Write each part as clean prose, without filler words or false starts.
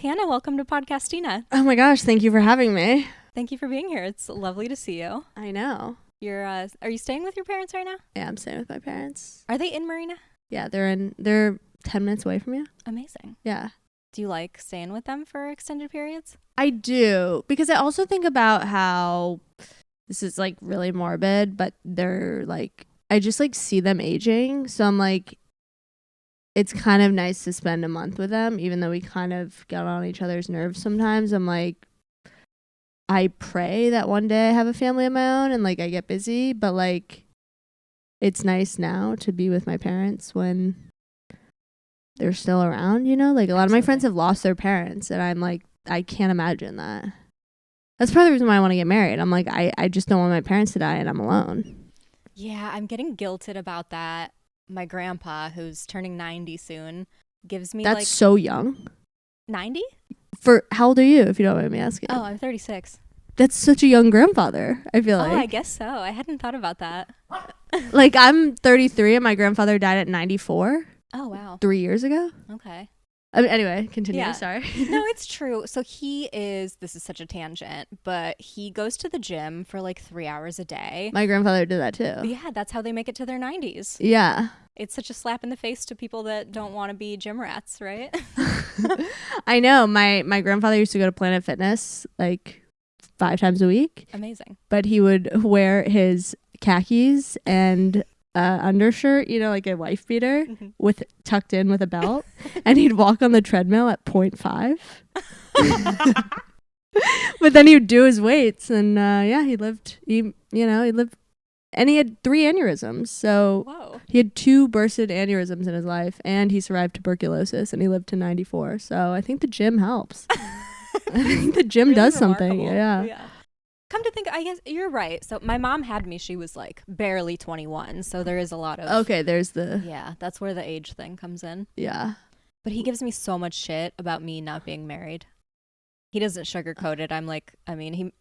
Hannah, welcome to Podcastina. Oh my gosh, thank you for having me. Thank you for being here. It's lovely to see you. I know. Are you staying with your parents right now? Yeah, I'm staying with my parents. Are they in Marina? Yeah, they're 10 minutes away from you. Amazing. Yeah. Do you like staying with them for extended periods? I do, because I also think about how this is like really morbid, but they're like, I just like see them aging. So I'm like, it's kind of nice to spend a month with them, even though we kind of get on each other's nerves sometimes. I'm like, I pray that one day I have a family of my own and like I get busy, but like it's nice now to be with my parents when they're still around, you know? Like a lot of my friends have lost their parents and I'm like, I can't imagine that. That's part of the reason why I want to get married. I'm like, I just don't want my parents to die and I'm alone. Yeah, I'm getting guilted about that. My grandpa, who's turning 90 soon, gives me That's so young. 90? For how old are you, if you don't mind me asking? Oh, I'm 36. That's such a young grandfather, I feel like. Oh, I guess so. I hadn't thought about that. Like, I'm 33 and my grandfather died at 94. Oh, wow. 3 years ago. Okay. Anyway, continue. Yeah. Sorry. No, it's true. So this is such a tangent, but he goes to the gym for like 3 hours a day. My grandfather did that too. Yeah, that's how they make it to their 90s. Yeah. It's such a slap in the face to people that don't want to be gym rats, right? I know. My grandfather used to go to Planet Fitness like 5 times a week. Amazing. But he would wear his khakis and undershirt, you know, like a wife beater with tucked in with a belt, and he'd walk on the treadmill at 0.5. But then he would do his weights, and he lived, and he had 3 aneurysms. So Whoa. He had 2 bursted aneurysms in his life, and he survived tuberculosis, and he lived to 94. So I think the gym helps. I think the gym Really does something. remarkable. Yeah. Come to think, I guess you're right. So my mom had me, she was like barely 21. So there is a lot of. Okay, there's the. Yeah, that's where the age thing comes in. Yeah. But he gives me so much shit about me not being married. He doesn't sugarcoat it. I'm like, I mean,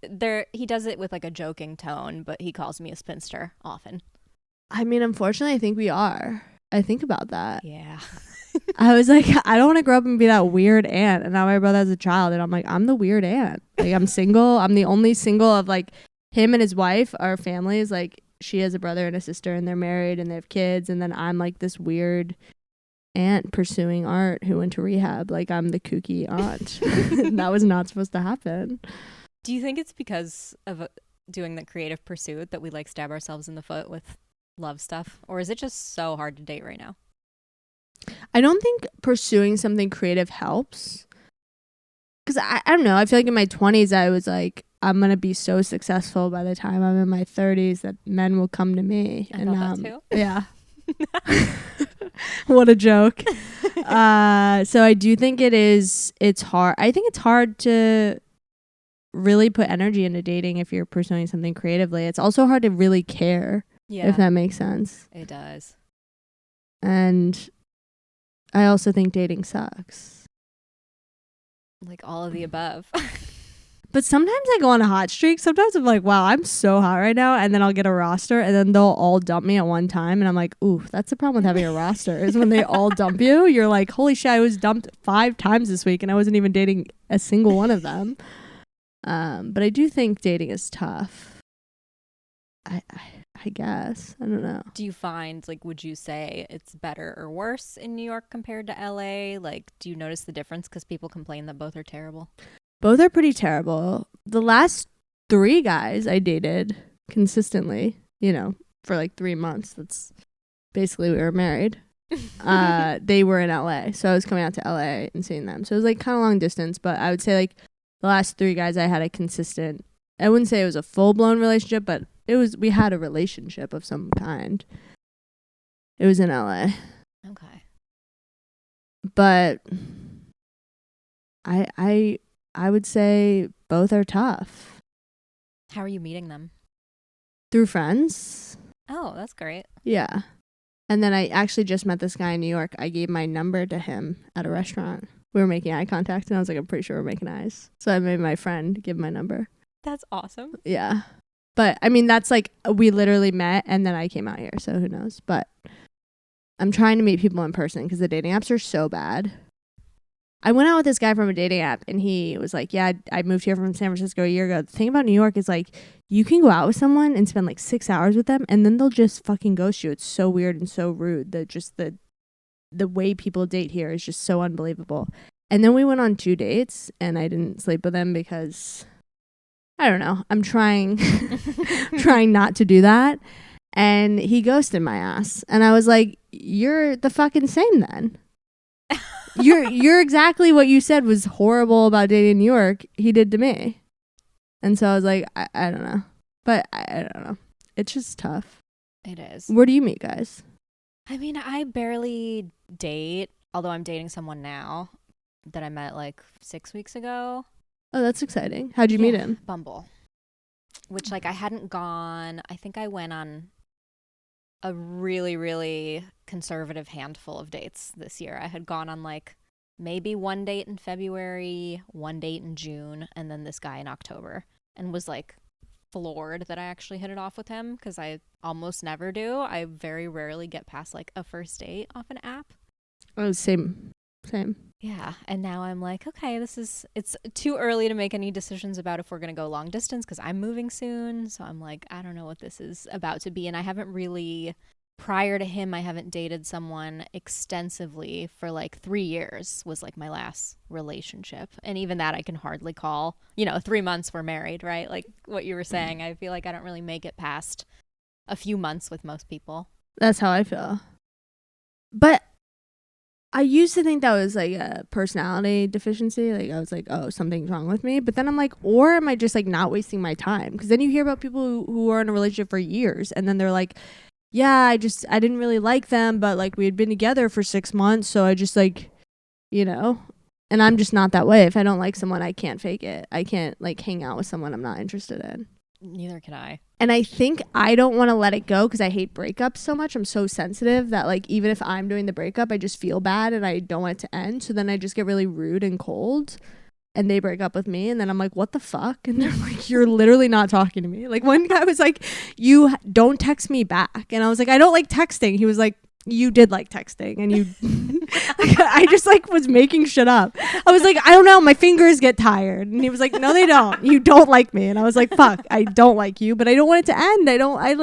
he does it with like a joking tone, but he calls me a spinster often. I mean, unfortunately, I think we are. I think about that. Yeah. I was like, I don't want to grow up and be that weird aunt. And now my brother has a child, and I'm like, I'm the weird aunt. Like, I'm single. I'm the only single of like him and his wife. Our family is like, she has a brother and a sister, and they're married and they have kids. And then I'm like this weird aunt pursuing art who went to rehab. Like, I'm the kooky aunt. That was not supposed to happen. Do you think it's because of doing the creative pursuit that we like stab ourselves in the foot with love stuff? Or is it just so hard to date right now? I don't think pursuing something creative helps. Because I don't know. I feel like in my 20s, I was like, I'm going to be so successal by the time I'm in my 30s that men will come to me. I thought that too. Yeah. What a joke. So I do think it's hard. I think it's hard to really put energy into dating if you're pursuing something creatively. It's also hard to really care, if that makes sense. It does. And I also think dating sucks. Like all of the above. But sometimes I go on a hot streak. Sometimes I'm like, wow, I'm so hot right now. And then I'll get a roster and then they'll all dump me at one time. And I'm like, ooh, that's the problem with having a roster is when they all dump you. You're like, holy shit, I was dumped 5 times this week and I wasn't even dating a single one of them. But I do think dating is tough. I guess. I don't know. Do you find, like, would you say it's better or worse in New York compared to LA? Like, do you notice the difference? Because people complain that both are terrible. Both are pretty terrible. The last 3 guys I dated consistently, you know, for like 3 months. That's basically we were married. They were in LA. So I was coming out to LA and seeing them. So it was like kind of long distance. But I would say like the last 3 guys I had a consistent, I wouldn't say it was a full-blown relationship, but we had a relationship of some kind. It was in LA. Okay. But I would say both are tough. How are you meeting them? Through friends. Oh, that's great. Yeah. And then I actually just met this guy in New York. I gave my number to him at a restaurant. We were making eye contact and I was like, I'm pretty sure we're making eyes. So I made my friend give my number. That's awesome. Yeah. But I mean, that's like, we literally met and then I came out here. So who knows? But I'm trying to meet people in person because the dating apps are so bad. I went out with this guy from a dating app, and he was like, yeah, I moved here from San Francisco a year ago. The thing about New York is like, you can go out with someone and spend like 6 hours with them, and then they'll just fucking ghost you. It's so weird and so rude. That just the way people date here is just so unbelievable. And then we went on 2 dates, and I didn't sleep with him because I don't know. I'm trying not to do that. And he ghosted my ass. And I was like, you're the fucking same then. You're exactly what you said was horrible about dating in New York. He did to me. And so I was like, I don't know. But I don't know. It's just tough. It is. Where do you meet guys? I mean, I barely date, although I'm dating someone now that I met like 6 weeks ago. Oh, that's exciting. How'd you meet him? Bumble. Which like I hadn't gone, I think I went on a really, really conservative handful of dates this year. I had gone on like maybe 1 date in February, 1 date in June, and then this guy in October, and was like floored that I actually hit it off with him because I almost never do. I very rarely get past like a first date off an app. Oh, same. Yeah, and now I'm like, okay, it's too early to make any decisions about if we're going to go long distance because I'm moving soon. So I'm like, I don't know what this is about to be. And I haven't really, prior to him, I haven't dated someone extensively for like 3 years was like my last relationship. And even that I can hardly call, 3 months we're married, right? Like what you were saying, I feel like I don't really make it past a few months with most people. That's how I feel. But I used to think that was like a personality deficiency. Like I was like, oh, something's wrong with me. But then I'm like, or am I just like not wasting my time? Because then you hear about people who are in a relationship for years, and then they're like, yeah, I didn't really like them, but like we had been together for 6 months, so I just like, and I'm just not that way. If I don't like someone, I can't fake it. I can't like hang out with someone I'm not interested in. Neither can I. And I think I don't want to let it go because I hate breakups so much. I'm so sensitive that like even if I'm doing the breakup, I just feel bad and I don't want it to end. So then I just get really rude and cold, and they break up with me, and then I'm like, what the fuck? And they're like, you're literally not talking to me. Like one guy was like, you don't text me back. And I was like, I don't like texting. He was like, you did like texting, and you I just like was making shit up. I was like, I don't know, my fingers get tired. And he was like, no, they don't. You don't like me. And I was like, fuck, I don't like you, but I don't want it to end. I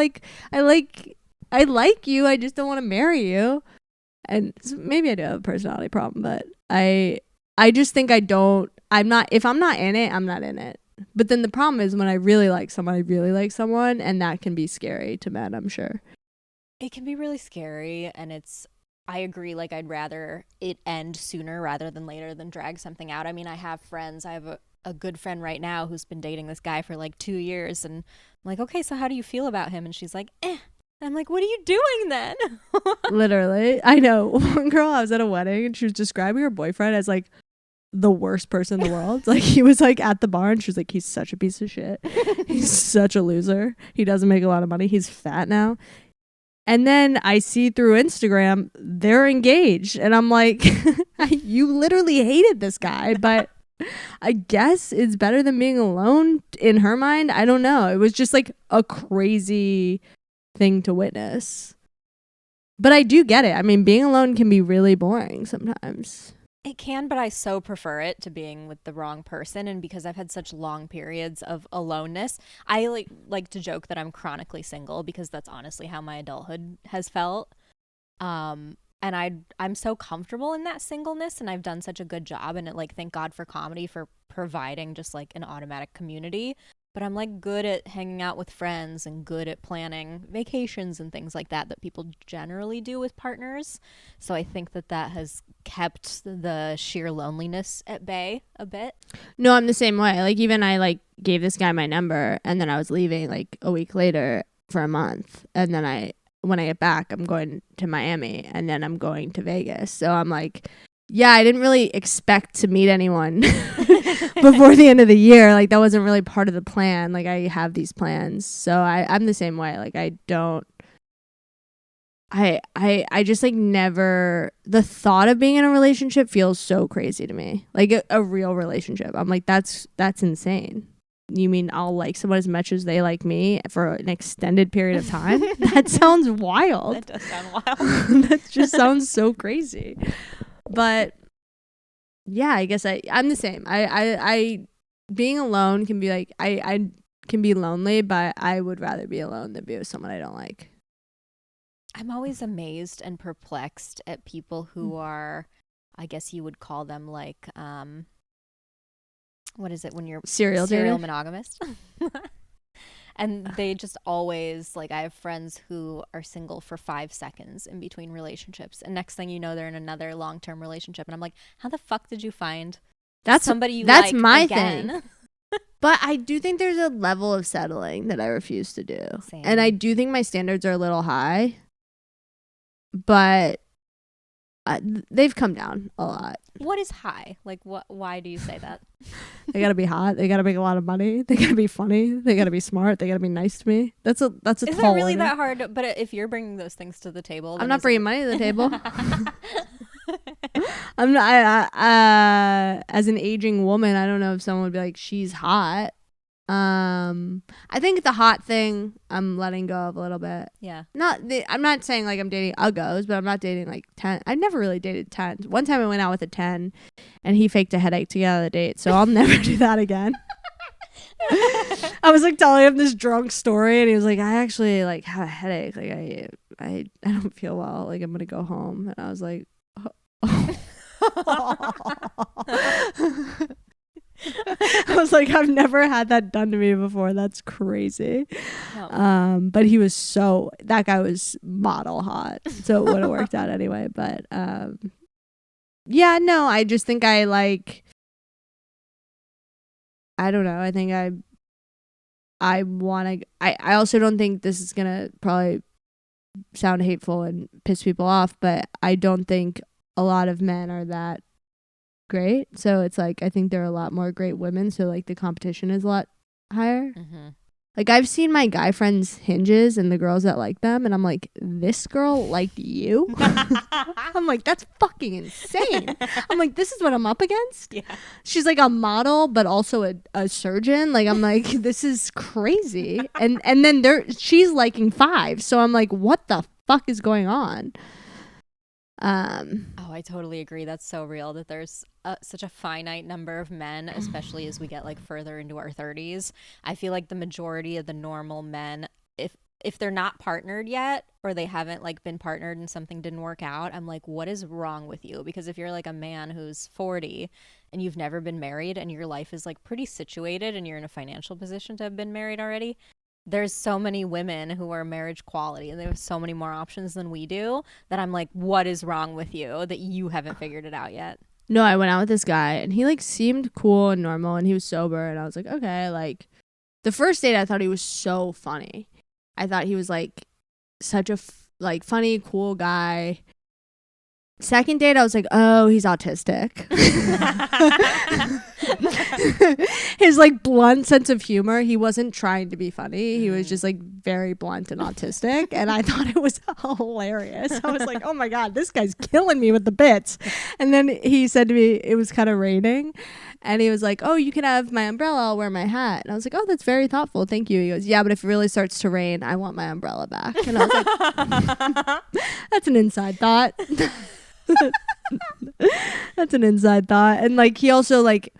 like you. I just don't want to marry you. And so maybe I do have a personality problem, but I just think if I'm not in it, I'm not in it. But then the problem is when I really like someone, and that can be scary to men, I'm sure. It can be really scary, and I agree, like I'd rather it end sooner rather than later than drag something out. I mean, I have friends. I have a good friend right now who's been dating this guy for like 2 years, and I'm like, okay, so how do you feel about him? And she's like, eh. And I'm like, what are you doing then? Literally. I know. One girl, I was at a wedding, and she was describing her boyfriend as like the worst person in the world. Like he was like at the bar, and she was like, he's such a piece of shit. He's such a loser. He doesn't make a lot of money. He's fat now. And then I see through Instagram, they're engaged. And I'm like, you literally hated this guy, but I guess it's better than being alone in her mind. I don't know. It was just like a crazy thing to witness. But I do get it. I mean, being alone can be really boring sometimes. It can, but I so prefer it to being with the wrong person. And because I've had such long periods of aloneness, I like to joke that I'm chronically single because that's honestly how my adulthood has felt. And I'm so comfortable in that singleness, and I've done such a good job. And thank God for comedy for providing just like an automatic community. But I'm like good at hanging out with friends and good at planning vacations and things like that people generally do with partners. So I think that has kept the sheer loneliness at bay a bit. No, I'm the same way. Like even I gave this guy my number, and then I was leaving like a week later for a month. And then when I get back, I'm going to Miami, and then I'm going to Vegas. So I'm like, yeah, I didn't really expect to meet anyone before the end of the year. Like that wasn't really part of the plan. Like I have these plans. So I'm the same way. Like I just like never, the thought of being in a relationship feels so crazy to me. Like a real relationship. I'm like, that's insane. You mean I'll like someone as much as they like me for an extended period of time? That sounds wild. That does sound wild. That just sounds so crazy. But yeah, I guess I'm the same. I being alone can be like I can be lonely, but I would rather be alone than be with someone I don't like. I'm always amazed and perplexed at people who are, I guess you would call them like, what is it when you're Serial serial dater? monogamous? And they just always, like, I have friends who are single for 5 seconds in between relationships. And next thing you know, they're in another long term relationship. And I'm like, how the fuck did you find somebody you that's like my again? thing. But I do think there's a level of settling that I refuse to do. Same. And I do think my standards are a little high. But they've come down a lot. What is high? Like, what? Why do you say that? They gotta be hot. They gotta make a lot of money. They gotta be funny. They gotta be smart. They gotta be nice to me. That's a Is tall it really order. that hard? But if you're bringing those things to the table, I'm not bringing money to the table. I'm not. As an aging woman, I don't know if someone would be like, she's hot. I think the hot thing I'm letting go of a little bit. Yeah. I'm not saying like I'm dating uggos, but I'm not dating like 10. I never really dated 10s. One time I went out with a 10 and he faked a headache to get out of the date, so I'll never do that again. I was like telling him this drunk story and he was like, I actually like have a headache. Like I don't feel well. Like I'm gonna go home. And I was like, I was like, I've never had that done to me before. That's crazy. No. But that guy was model hot, so it would have worked out anyway. But yeah, no, I just think I don't know. I think I want to. I also don't think this is gonna probably sound hateful and piss people off, but I don't think a lot of men are that great. So it's like I think there are a lot more great women, so like the competition is a lot higher. Mm-hmm. Like I've seen my guy friends' hinges and the girls that like them, and I'm like, this girl liked you. I'm like, that's fucking insane. I'm like, this is what I'm up against. Yeah. She's like a model but also a surgeon. Like I'm like, this is crazy. And then she's liking 5, so I'm like, what the fuck is going on? Oh, I totally agree. That's so real that there's such a finite number of men, especially as we get like further into our 30s. I feel like the majority of the normal men, if they're not partnered yet or they haven't like been partnered and something didn't work out, I'm like, what is wrong with you? Because if you're like a man who's 40 and you've never been married and your life is like pretty situated and you're in a financial position to have been married already, there's so many women who are marriage quality and they have so many more options than we do that I'm like, what is wrong with you that you haven't figured it out yet? No, I went out with this guy and he like seemed cool and normal and he was sober and I was like, okay, like the first date I thought he was so funny. I thought he was like such a like funny, cool guy. Second date, I was like, oh, he's autistic. His like blunt sense of humor, he wasn't trying to be funny. He was just like very blunt and autistic. And I thought it was hilarious. I was like, oh my God, this guy's killing me with the bits. And then he said to me, it was kind of raining. And he was like, oh, you can have my umbrella. I'll wear my hat. And I was like, oh, that's very thoughtful. Thank you. He goes, yeah, but if it really starts to rain, I want my umbrella back. And I was like, that's an inside thought. That's an inside thought. And like he also like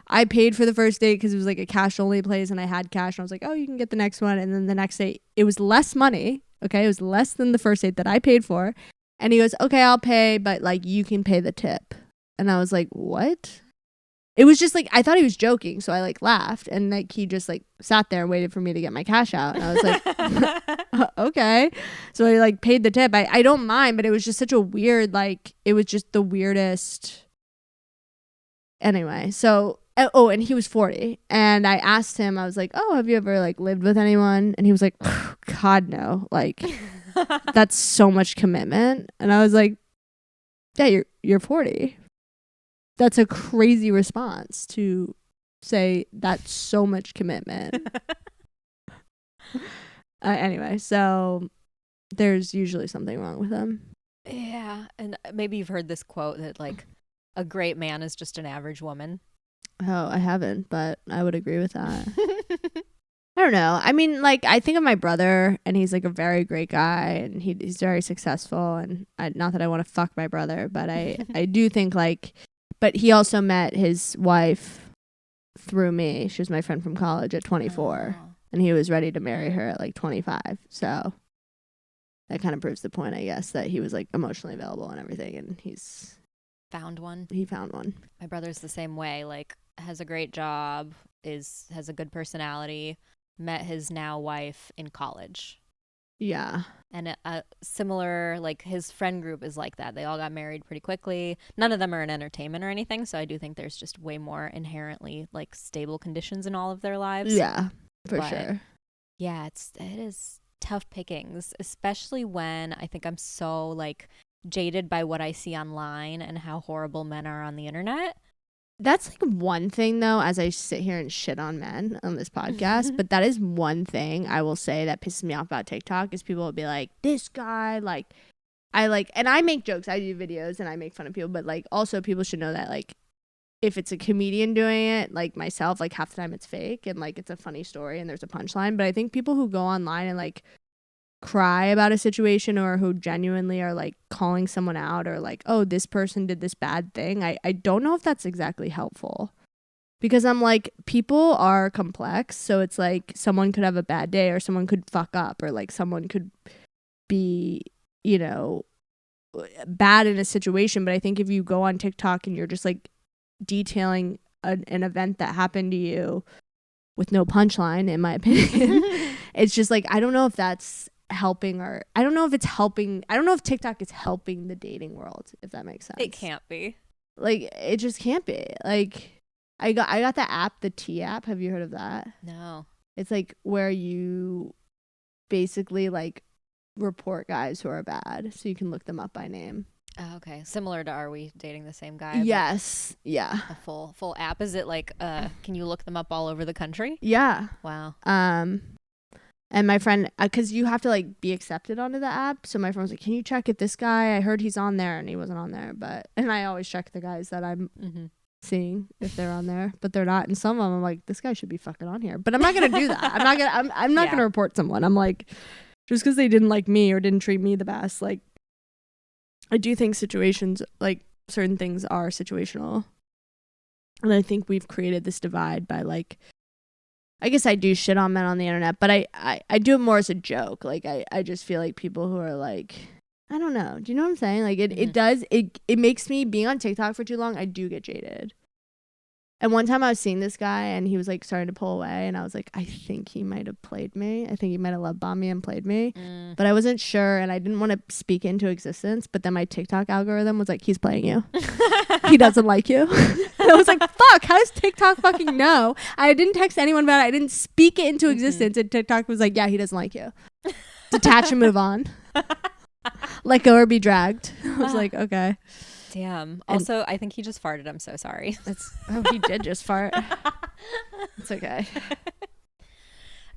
I paid for the first date because it was like a cash only place and I had cash and I was like, oh, you can get the next one. And then the next date it was less money. Okay, it was less than the first date that I paid for. And he goes, okay, I'll pay, but like you can pay the tip. And I was like, what? It was just like I thought he was joking, so I like laughed and like he just like sat there and waited for me to get my cash out. And I was like, okay. So I like paid the tip. I don't mind, but it was just such a weird, like it was just the weirdest. Anyway, so and he was 40 and I asked him, I was like, oh, have you ever like lived with anyone? And he was like, God no, like that's so much commitment. And I was like, yeah, you're 40. That's a crazy response to say that's so much commitment. Anyway, so there's usually something wrong with them. Yeah, and maybe you've heard this quote that like a great man is just an average woman. Oh, I haven't, but I would agree with that. I don't know. I mean, like I think of my brother and he's like a very great guy and he's very successful and not that I want to fuck my brother, but I do think like But he also met his wife through me. She was my friend from college at 24. Oh. And he was ready to marry her at like 25. So that kind of proves the point, I guess, that he was like emotionally available and everything. And he Found one. found one. My brother's the same way. Like, has a great job, has a good personality. Met his now wife in college. Yeah. And a similar, like, his friend group is like that. They all got married pretty quickly. None of them are in entertainment or anything. So I do think there's just way more inherently like stable conditions in all of their lives. Yeah, for sure. Yeah, it is tough pickings, especially when I think I'm so like jaded by what I see online and how horrible men are on the internet. That's like one thing though, as I sit here and shit on men on this podcast, but that is one thing I will say that pisses me off about TikTok is people will be like, this guy, like, and I make jokes, I do videos and I make fun of people, but like also people should know that like if it's a comedian doing it, like myself, like half the time it's fake and like it's a funny story and there's a punchline. But I think people who go online and like cry about a situation or who genuinely are like calling someone out or like, oh, this person did this bad thing, I don't know if that's exactly helpful. Because I'm like, people are complex. So it's like someone could have a bad day or someone could fuck up or like someone could be, you know, bad in a situation. But I think if you go on TikTok and you're just like detailing an event that happened to you with no punchline, in my opinion, it's just like, I don't know if that's helping or I don't know if it's helping. I don't know if TikTok is helping the dating world, if that makes sense. It can't be. Like, it just can't be. Like, I got the app, the T app. Have you heard of that? No. It's like where you basically like report guys who are bad, so you can look them up by name. Oh, okay. Similar to Are We Dating the Same Guy? Yes. Yeah. A full app. Is it like can you look them up all over the country? Yeah. Wow. And my friend, because you have to like be accepted onto the app. So my friend was like, can you check if this guy, I heard he's on there, and he wasn't on there. And I always check the guys that I'm seeing if they're on there, but they're not. And some of them I'm like, this guy should be fucking on here. But I'm not going to do that. I'm not going to report someone. I'm like, just because they didn't like me or didn't treat me the best. Like, I do think situations, like certain things are situational. And I think we've created this divide by like, I guess I do shit on men on the internet, but I do it more as a joke. Like, I just feel like people who are like, I don't know. Do you know what I'm saying? Like, it makes me, being on TikTok for too long, I do get jaded. And one time I was seeing this guy and he was like starting to pull away and I was like, I think he might have played me. I think he might have love bombed me and played me. But I wasn't sure and I didn't want to speak into existence. But then my TikTok algorithm was like, he's playing you. He doesn't like you. And I was like, fuck, how does TikTok fucking know? I didn't text anyone about it. I didn't speak it into existence. And TikTok was like, yeah, he doesn't like you. Detach and move on. Let go or be dragged. I was like, okay. Damn. Also, I think he just farted. I'm so sorry. He did just fart. It's okay.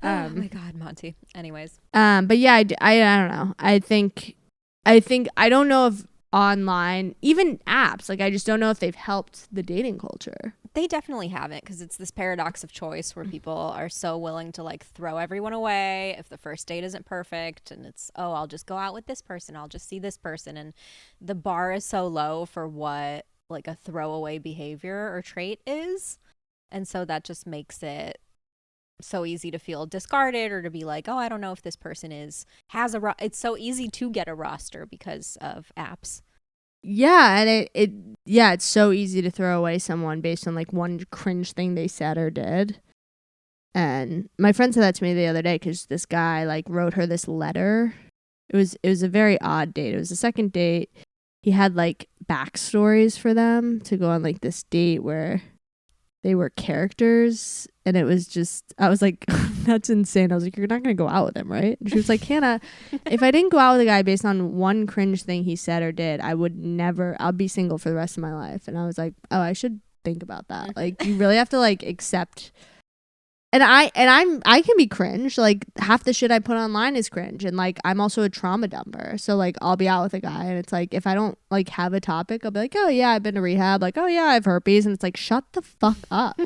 Oh my God, Monty. Anyways. But yeah, I don't know. I think I don't know if online, even apps, like I just don't know if they've helped the dating culture. They definitely haven't, because it's this paradox of choice where people are so willing to like throw everyone away if the first date isn't perfect, and it's, oh, I'll just go out with this person, I'll just see this person, and the bar is so low for what like a throwaway behavior or trait is, and so that just makes it so easy to feel discarded or to be like, oh, I don't know if this person it's so easy to get a roster because of apps. Yeah, and it's so easy to throw away someone based on like one cringe thing they said or did. And my friend said that to me the other day because this guy like wrote her this letter. It was a very odd date. It was the second date. He had like backstories for them to go on like this date where they were characters, and it was just, I was like, that's insane. I was like, you're not going to go out with him, right? And she was like, Hannah, if I didn't go out with a guy based on one cringe thing he said or did, I'll be single for the rest of my life. And I was like, oh, I should think about that. Like, you really have to like accept. And I can be cringe. Like, half the shit I put online is cringe. And like, I'm also a trauma dumper. So like, I'll be out with a guy and it's like, if I don't like have a topic, I'll be like, oh yeah, I've been to rehab. Like, oh yeah, I have herpes. And it's like, shut the fuck up.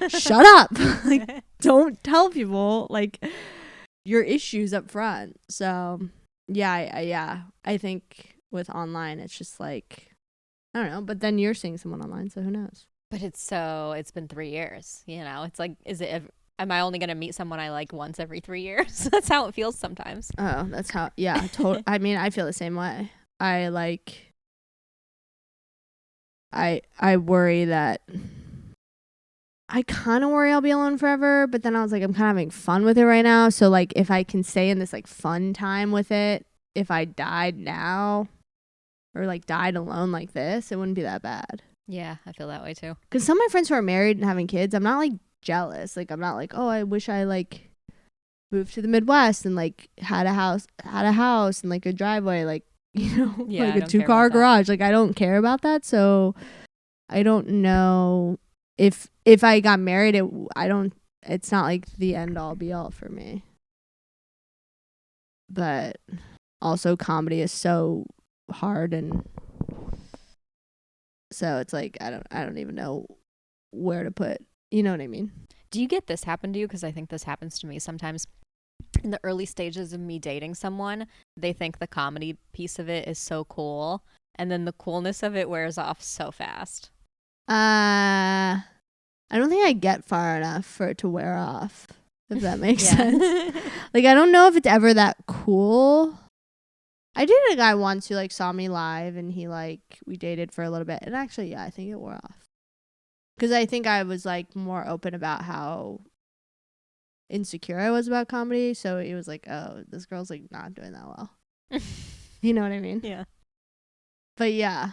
Shut up. Like, don't tell people like your issues up front. So yeah, I think with online, it's just like, I don't know. But then you're seeing someone online, so who knows? But it's been 3 years, It's like, am I only going to meet someone I like once every 3 years? That's how it feels sometimes. Oh, that's how, yeah, I mean, I feel the same way. I worry that, I kind of worry I'll be alone forever, but then I was like, I'm kind of having fun with it right now. So like, if I can stay in this like fun time with it, if I died now or like died alone like this, it wouldn't be that bad. Yeah, I feel that way too. Because some of my friends who are married and having kids, I'm not like jealous. Like, I'm not like, oh, I wish I like moved to the Midwest and like had a house and like a driveway, like, Yeah, like I a don't care 2-car about that. garage. Like, I don't care about that. So I don't know if I got married, it's not like the end all be all for me. But also comedy is so hard, and so it's like I don't even know where to put, you know what I mean? Do you get this happen to you? Because I think this happens to me sometimes. In the early stages of me dating someone, they think the comedy piece of it is so cool, and then the coolness of it wears off so fast. I don't think I get far enough for it to wear off, if that makes sense. Like, I don't know if it's ever that cool. I dated a guy once who like saw me live, and he like, we dated for a little bit, and actually, yeah, I think it wore off. Because I think I was like more open about how insecure I was about comedy. So he was like, oh, this girl's like not doing that well. You know what I mean? Yeah. But yeah,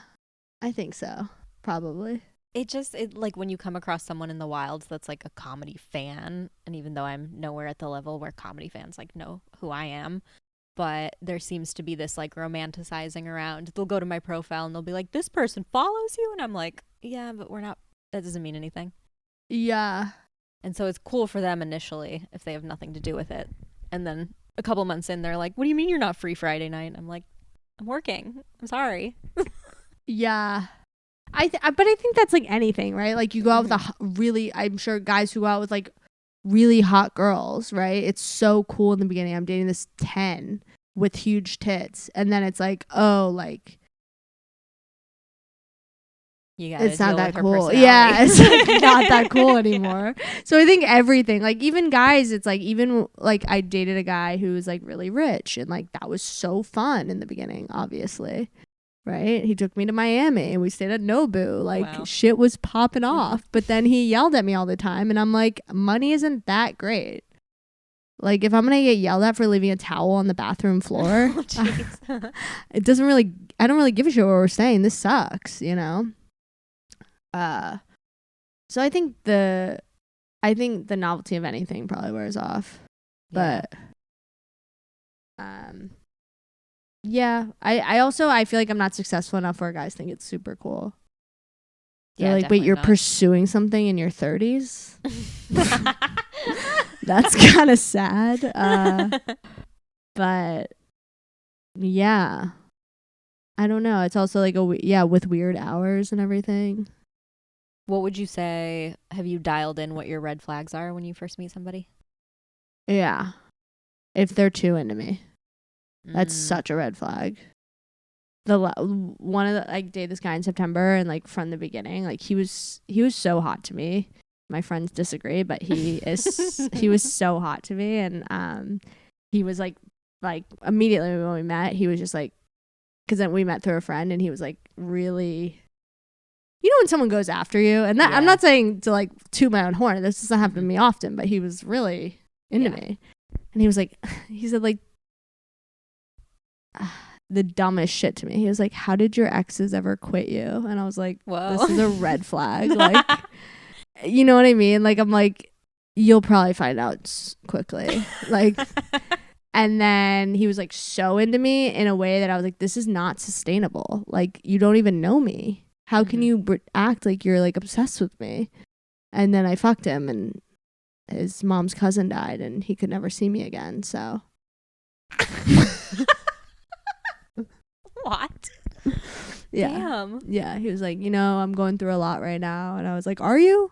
I think so. Probably. It like when you come across someone in the wilds that's like a comedy fan, and even though I'm nowhere at the level where comedy fans like know who I am, but there seems to be this like romanticizing around. They'll go to my profile and they'll be like, this person follows you, and I'm like, yeah, but we're not, that doesn't mean anything. Yeah. And so it's cool for them initially if they have nothing to do with it, and then a couple months in they're like, what do you mean you're not free Friday night? I'm like, I'm working, I'm sorry. Yeah. But I think that's like anything, right? Like, you go out with really, I'm sure guys who go out with like really hot girls, right? It's so cool in the beginning. I'm dating this 10 with huge tits, and then it's like, oh, like, It's not that cool. Yeah, it's like not that cool anymore. So I think everything, like even guys, it's like, even like I dated a guy who was like really rich, and like that was so fun in the beginning, obviously. Right? He took me to Miami and we stayed at Nobu. Like, wow. Shit was popping off. But then he yelled at me all the time, and I'm like, money isn't that great. Like, if I'm going to get yelled at for leaving a towel on the bathroom floor, it doesn't really, I don't really give a shit what we're saying. This sucks, you know? So I think the novelty of anything probably wears off. Yeah. But, yeah, I feel like I'm not successful enough where guys think it's super cool. They're like, wait, you're pursuing something in your 30s? That's kind of sad. But yeah, I don't know. It's also like with weird hours and everything. What would you say? Have you dialed in what your red flags are when you first meet somebody? Yeah, if they're too into me. That's such a red flag. One of the, like, dated this guy in September, and like from the beginning, like he was so hot to me. My friends disagree, but he was so hot to me, and he was like immediately when we met, he was just like, because then we met through a friend, and he was like really, you know, when someone goes after you, and that, I'm not saying to like toot my own horn. This doesn't happen to me often, but he was really into me, and he was like, he said like the dumbest shit to me. He was like, how did your exes ever quit you? And I was like, whoa, this is a red flag. Like, you know what I mean? Like, I'm like, you'll probably find out quickly. Like, and then he was like so into me in a way that I was like, this is not sustainable. Like, you don't even know me. How can you act like you're like obsessed with me? And then I fucked him, and his mom's cousin died, and he could never see me again. So what? Yeah. Damn. Yeah, he was like, you know, I'm going through a lot right now. And I was like, are you?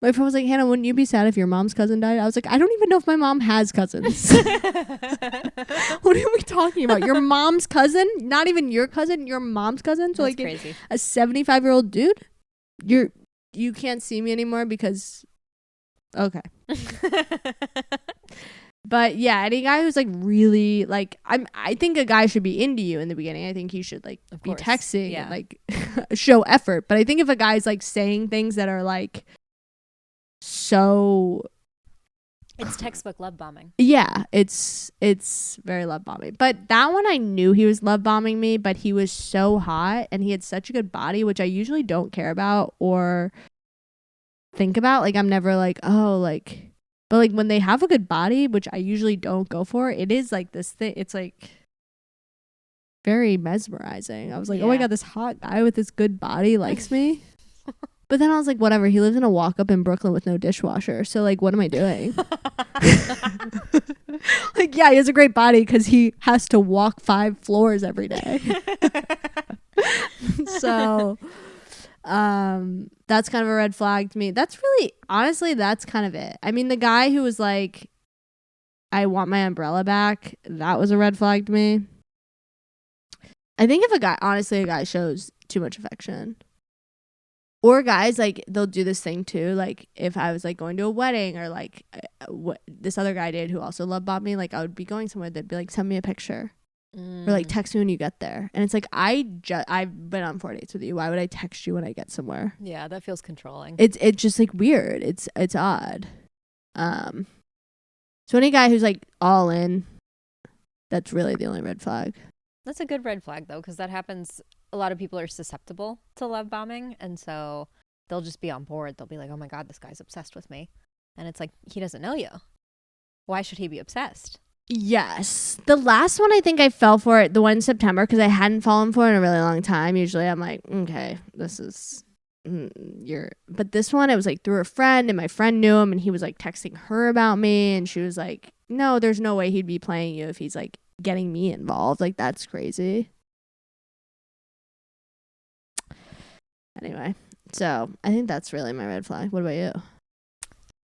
My friend was like, Hannah, wouldn't you be sad if your mom's cousin died? I was like, I don't even know if my mom has cousins. What are we talking about? Your mom's cousin? Not even your cousin, your mom's cousin? So That's like crazy. a 75-year-old dude? You can't see me anymore because okay. But yeah, any guy who's like really like I think a guy should be into you in the beginning. I think he should like be texting and like show effort. But I think if a guy's like saying things that are like so it's textbook love bombing. Yeah, it's very love bombing. But that one I knew he was love bombing me, but he was so hot and he had such a good body, which I usually don't care about or think about. Like I'm never like, oh, like but like when they have a good body, which I usually don't go for, it is like this thing. It's like very mesmerizing. I was like, oh my God, this hot guy with this good body likes me. But then I was like, whatever. He lives in a walk up in Brooklyn with no dishwasher. So like, what am I doing? Like, yeah, he has a great body because he has to walk 5 floors every day. So that's kind of a red flag to me. That's really, honestly, that's kind of it. I mean, the guy who was like, I want my umbrella back, that was a red flag to me. I think if a guy shows too much affection, or guys, like, they'll do this thing too. Like, if I was like going to a wedding or like what this other guy did who also love bombed me, like I would be going somewhere, they'd be like, send me a picture. Or like text me when you get there. And it's like I've been on 4 dates with you. Why would I text you when I get somewhere? Yeah, that feels controlling. It's just like weird. It's odd. So any guy who's like all in, that's really the only red flag. That's a good red flag though, because that happens. A lot of people are susceptible to love bombing, and so they'll just be on board. They'll be like, oh my God, this guy's obsessed with me. And it's like, he doesn't know you. Why should he be obsessed? Yes. The last one I think I fell for it, the one in September, because I hadn't fallen for it in a really long time. Usually I'm like, okay, this is but this one, it was like through a friend, and my friend knew him, and he was like texting her about me, and she was like, no, there's no way he'd be playing you if he's like getting me involved. Like, that's crazy. Anyway, so I think that's really my red flag. What about you?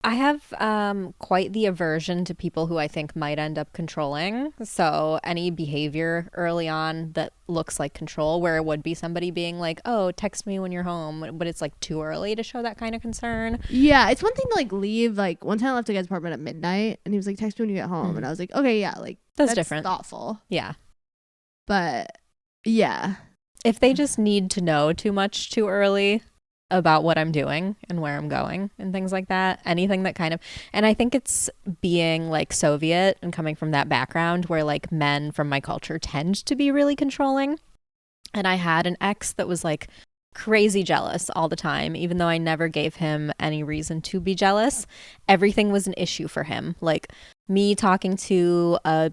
I have quite the aversion to people who I think might end up controlling. So any behavior early on that looks like control, where it would be somebody being like, oh, text me when you're home, but it's like too early to show that kind of concern. Yeah, it's one thing to like leave. Like one time I left a guy's apartment at midnight and he was like, text me when you get home. And I was like, okay, yeah, like that's different. Thoughtful. Yeah. But yeah. If they just need to know too much too early about what I'm doing and where I'm going and things like that, anything that kind of, and I think it's being like Soviet and coming from that background where like men from my culture tend to be really controlling. And I had an ex that was like crazy jealous all the time, even though I never gave him any reason to be jealous. Everything was an issue for him. Like me talking to a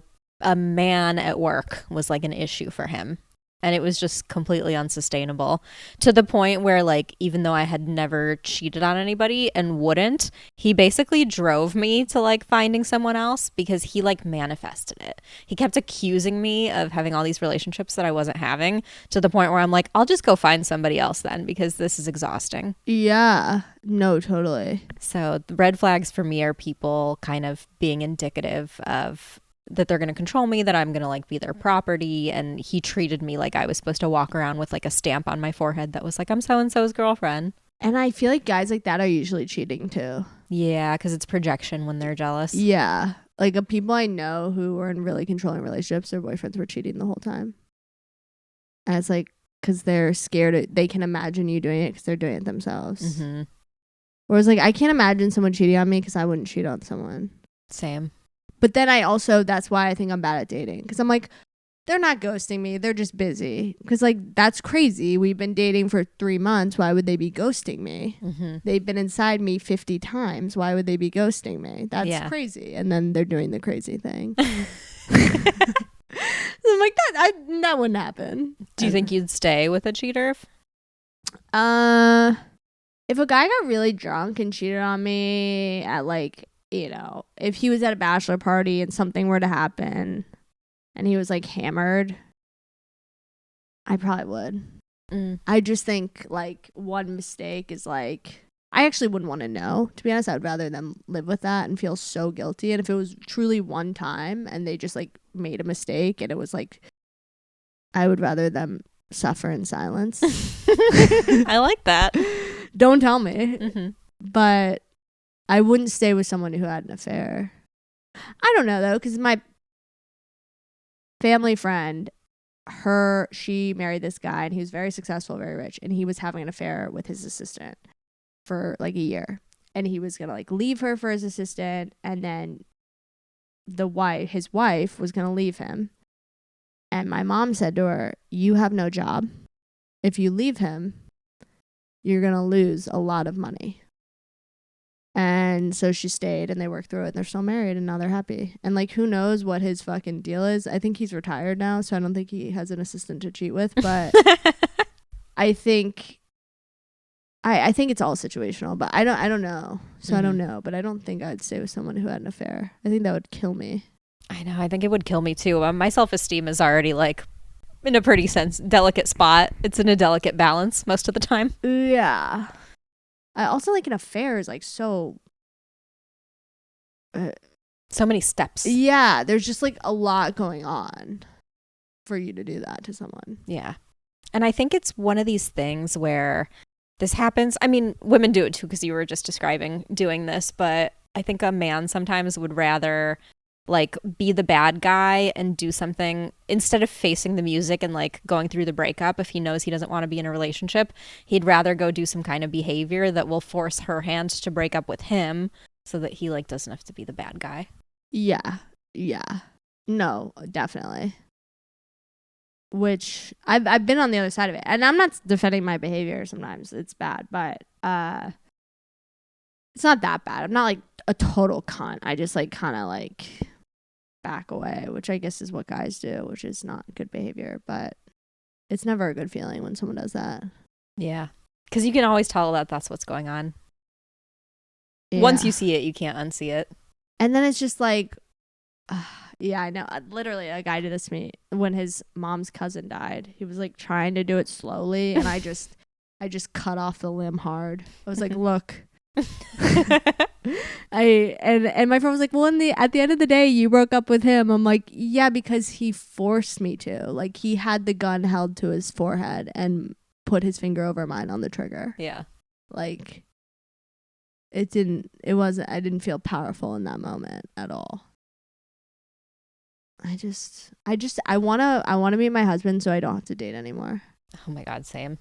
man at work was like an issue for him. And it was just completely unsustainable, to the point where, like, even though I had never cheated on anybody and wouldn't, he basically drove me to like finding someone else because he like manifested it. He kept accusing me of having all these relationships that I wasn't having, to the point where I'm like, I'll just go find somebody else then, because this is exhausting. Yeah, no, totally. So the red flags for me are people kind of being indicative of that they're going to control me, that I'm going to like be their property. And he treated me like I was supposed to walk around with like a stamp on my forehead that was like, I'm so-and-so's girlfriend. And I feel like guys like that are usually cheating too. Yeah, because it's projection when they're jealous. Yeah. Like people I know who were in really controlling relationships, their boyfriends were cheating the whole time. And it's like, because they're scared, they can imagine you doing it because they're doing it themselves. Mm-hmm. Whereas like, I can't imagine someone cheating on me because I wouldn't cheat on someone. Same. But then that's why I think I'm bad at dating. Because I'm like, they're not ghosting me. They're just busy. Because like, that's crazy. We've been dating for 3 months. Why would they be ghosting me? Mm-hmm. They've been inside me 50 times. Why would they be ghosting me? That's crazy. And then they're doing the crazy thing. So I'm like, that wouldn't happen. Do you think you'd stay with a cheater? If a guy got really drunk and cheated on me at like, you know, if he was at a bachelor party and something were to happen and he was like hammered, I probably would. I just think like one mistake is like I actually wouldn't want to know. To be honest, I would rather them live with that and feel so guilty. And if it was truly one time and they just like made a mistake and it was like, I would rather them suffer in silence. I like that. Don't tell me. But I wouldn't stay with someone who had an affair. I don't know though, because my family friend, she married this guy and he was very successful, very rich, and he was having an affair with his assistant for like a year, and he was gonna like leave her for his assistant, and then his wife was gonna leave him, and my mom said to her, you have no job. If you leave him, you're gonna lose a lot of money. And so she stayed and they worked through it and they're still married and now they're happy. And like, who knows what his fucking deal is. I think he's retired now, so I don't think he has an assistant to cheat with, but I think it's all situational, but I don't know. So I don't know, but I don't think I'd stay with someone who had an affair. I think that would kill me. I know. I think it would kill me too. My self-esteem is already like in a pretty delicate spot. It's in a delicate balance most of the time. Yeah. I also like an affair is like so many steps. Yeah, there's just like a lot going on for you to do that to someone. Yeah. And I think it's one of these things where this happens. I mean, women do it too, because you were just describing doing this, but I think a man sometimes would rather like be the bad guy and do something instead of facing the music and like going through the breakup. If he knows he doesn't want to be in a relationship, he'd rather go do some kind of behavior that will force her hand to break up with him so that he like doesn't have to be the bad guy. Yeah. No, definitely. Which I've been on the other side of it, and I'm not defending my behavior. Sometimes it's bad, but it's not that bad. I'm not like a total cunt. I just like kind of like back away, which I guess is what guys do, which is not good behavior, but it's never a good feeling when someone does that. Yeah, because you can always tell that that's what's going on. Yeah. Once you see it, you can't unsee it. And then it's just like, yeah, I know. Literally, a guy did this to me when his mom's cousin died. He was like trying to do it slowly, and I just cut off the limb hard. I was like, look. And my friend was like, well, at the end of the day, you broke up with him. I'm like, yeah, because he forced me to. Like, he had the gun held to his forehead and put his finger over mine on the trigger. Yeah. Like, I didn't feel powerful in that moment at all. I wanna meet my husband so I don't have to date anymore. Oh my God, same.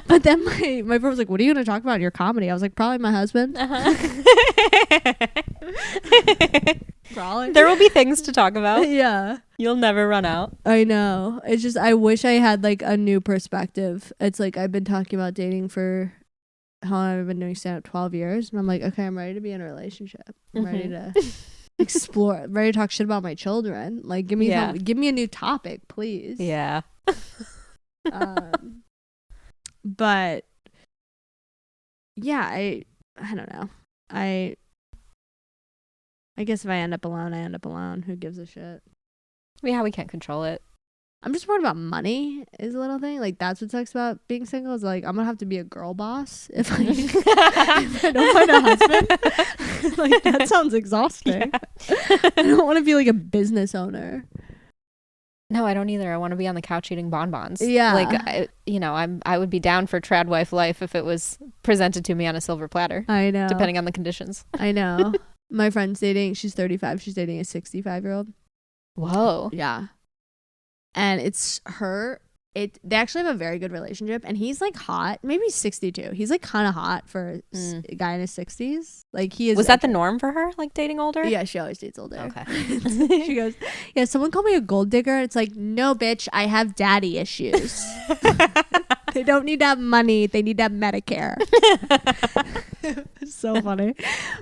But then my friend was like, what are you going to talk about in your comedy? I was like, probably my husband. Probably. There will be things to talk about. Yeah. You'll never run out. I know. It's just, I wish I had like a new perspective. It's like, I've been talking about dating for how long I've been doing stand-up, 12 years. And I'm like, okay, I'm ready to be in a relationship. I'm ready to explore, I'm ready to talk shit about my children. Like, give me a new topic, please. Yeah. But yeah, I don't know. I guess if I end up alone, I end up alone. Who gives a shit? Yeah, we can't control it. I'm just worried about money is a little thing. Like, that's what sucks about being single is like, I'm gonna have to be a girl boss if I don't find a husband. Like, that sounds exhausting. Yeah. I don't want to be like a business owner. No, I don't either. I want to be on the couch eating bonbons. Yeah. Like, I would be down for trad wife life if it was presented to me on a silver platter. I know. Depending on the conditions. I know. My friend's dating, she's 35. She's dating a 65-year-old. Whoa. Yeah. And it's her. They actually have a very good relationship, and he's like hot. Maybe he's 62. He's like kind of hot for a guy in his 60s. Like, he is. Was that the norm for her? Like, dating older? Yeah, she always dates older. Okay. She goes, yeah, someone called me a gold digger. It's like, no, bitch, I have daddy issues. They don't need to have money. They need to have Medicare. It's so funny.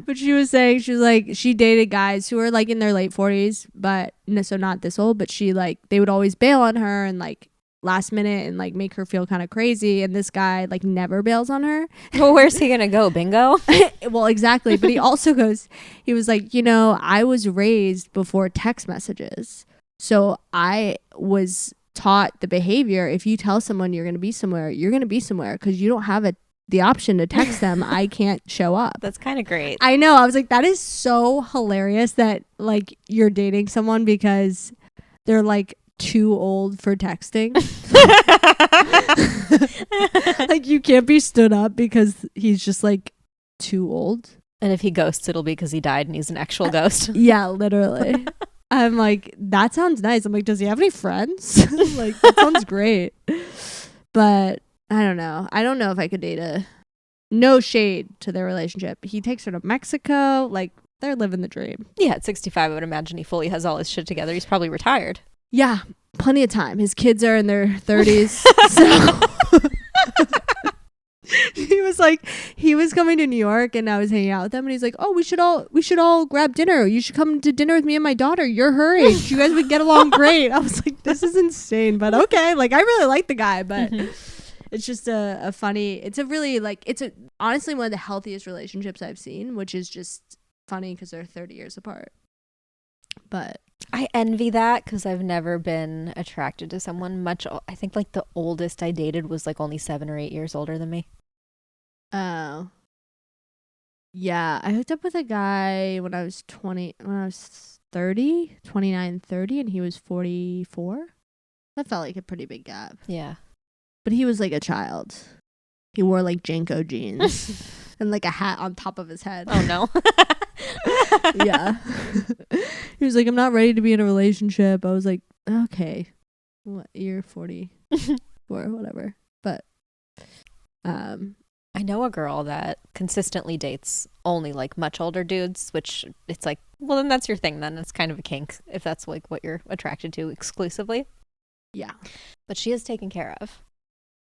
But she was saying, she was like, she dated guys who were like in their late 40s, but so not this old, but she like, they would always bail on her and like last minute and like make her feel kind of crazy, and this guy like never bails on her. Well, where's he gonna go? Bingo? Well, exactly. But he also goes, he was like, I was raised before text messages, so I was taught the behavior. If you tell someone you're gonna be somewhere, you're gonna be somewhere, because you don't have a the option to text them, I can't show up. That's kind of great. I know. I was like, that is so hilarious that like you're dating someone because they're like too old for texting. Like you can't be stood up because he's just like too old. And if he ghosts, it'll be because he died and he's an actual ghost. Yeah, literally. I'm like, that sounds nice. I'm like, does he have any friends? Like, that sounds great. But I don't know. I don't know if I could date no shade to their relationship. He takes her to Mexico. Like, they're living the dream. Yeah, at 65, I would imagine he fully has all his shit together. He's probably retired. Yeah, plenty of time. His kids are in their 30s. So he was coming to New York and I was hanging out with them and he's like, oh, we should all grab dinner. You should come to dinner with me and my daughter. You're her age. You guys would get along great. I was like, this is insane, but okay. Like, I really like the guy, but it's just a funny, it's a really like, honestly one of the healthiest relationships I've seen, which is just funny because they're 30 years apart. But I envy that because I've never been attracted to someone much. I think like the oldest I dated was like only 7 or 8 years older than me. Oh. Yeah, I hooked up with a guy when I was 30, 29, 30, and he was 44. That felt like a pretty big gap. Yeah. But he was like a child. He wore like Janko jeans and like a hat on top of his head. Oh, no. Yeah. He was like, I'm not ready to be in a relationship. I was like, okay. What, you're 40 or whatever. But I know a girl that consistently dates only like much older dudes, which it's like, well, then that's your thing. Then it's kind of a kink if that's like what you're attracted to exclusively. Yeah. But she is taken care of.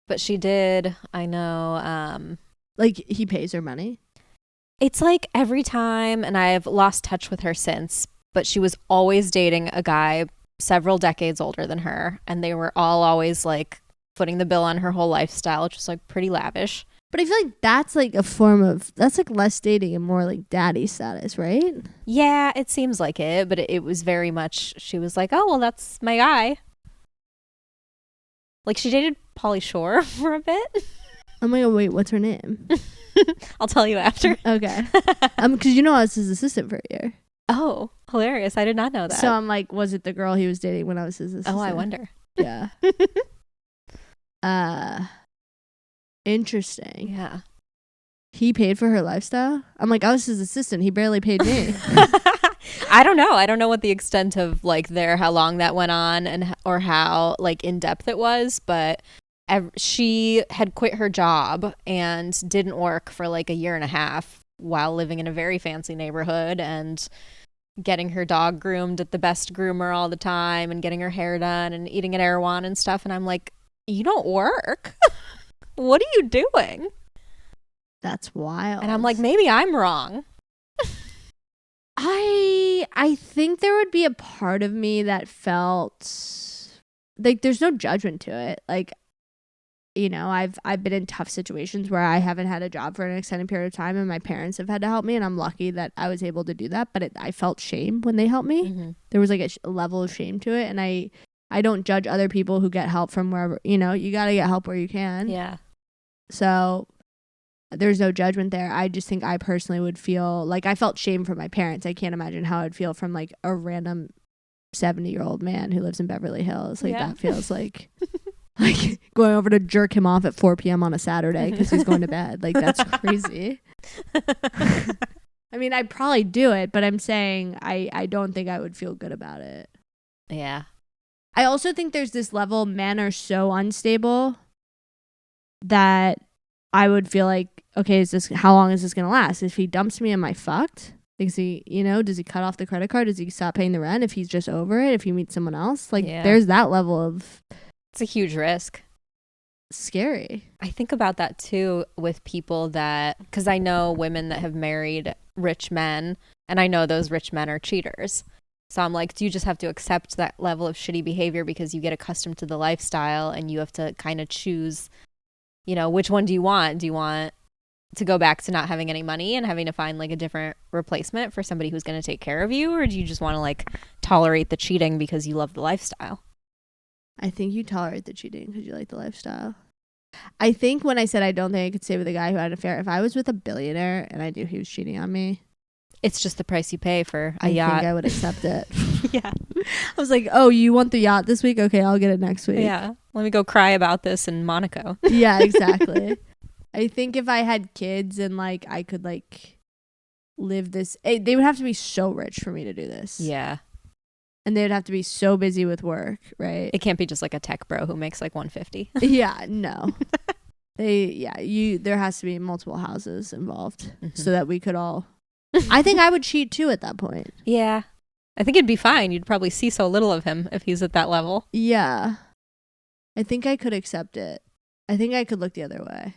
But she did, I know. Like he pays her money? It's like every time, and I've lost touch with her since, but she was always dating a guy several decades older than her. And they were all always like footing the bill on her whole lifestyle, which was like pretty lavish. But I feel like that's like a form of, that's like less dating and more like daddy status, right? Yeah, it seems like it, but it was very much, she was like, oh, well, that's my guy. Like she dated Pauly Shore for a bit. I'm like, oh, wait, what's her name? I'll tell you after. Okay. Because you know I was his assistant for a year. Oh, hilarious. I did not know that. So I'm like, was it the girl he was dating when I was his assistant? Oh, I wonder. Yeah. Interesting. Yeah. He paid for her lifestyle? I'm like, I was his assistant. He barely paid me. I don't know. I don't know what the extent of like how long that went on and or how like in depth it was, but she had quit her job and didn't work for like a year and a half while living in a very fancy neighborhood and getting her dog groomed at the best groomer all the time and getting her hair done and eating at Erewhon and stuff. And I'm like, you don't work. What are you doing? That's wild. And I'm like, maybe I'm wrong. I think there would be a part of me that felt like there's no judgment to it. Like, you know, I've been in tough situations where I haven't had a job for an extended period of time and my parents have had to help me, and I'm lucky that I was able to do that, but I felt shame when they helped me. Mm-hmm. There was like a level of shame to it, and I don't judge other people who get help from wherever, you know, you got to get help where you can. Yeah. So there's no judgment there. I just think I personally would feel like I felt shame from my parents. I can't imagine how I'd feel from like a random 70-year-old man who lives in Beverly Hills. Like that feels like like going over to jerk him off at 4 p.m. on a Saturday because he's going to bed. Like that's crazy. I mean, I'd probably do it, but I'm saying I don't think I would feel good about it. Yeah. I also think there's this level, men are so unstable that I would feel like, okay, how long is this going to last? If he dumps me, am I fucked? Does he cut off the credit card? Does he stop paying the rent if he's just over it? If he meets someone else? Like, there's that level of... It's a huge risk. Scary. I think about that too with people that... Because I know women that have married rich men, and I know those rich men are cheaters. So I'm like, do you just have to accept that level of shitty behavior because you get accustomed to the lifestyle and you have to kind of choose, you know, which one do you want? Do you want to go back to not having any money and having to find like a different replacement for somebody who's going to take care of you? Or do you just want to like tolerate the cheating because you love the lifestyle? I think you tolerate the cheating because you like the lifestyle. I think when I said I don't think I could stay with a guy who had an affair, if I was with a billionaire and I knew he was cheating on me, It's just the price you pay for a I yacht. think I would accept it. Yeah. I was like, oh, you want the yacht this week? Okay, I'll get it next week. Yeah. Let me go cry about this in Monaco. Yeah, exactly. I think if I had kids and like I could like live this, they would have to be so rich for me to do this. Yeah. And they would have to be so busy with work, right? It can't be just like a tech bro who makes like 150. Yeah, no. There has to be multiple houses involved so that we could all. I think I would cheat too at that point. Yeah. I think it'd be fine. You'd probably see so little of him if he's at that level. Yeah. I think I could accept it. I think I could look the other way.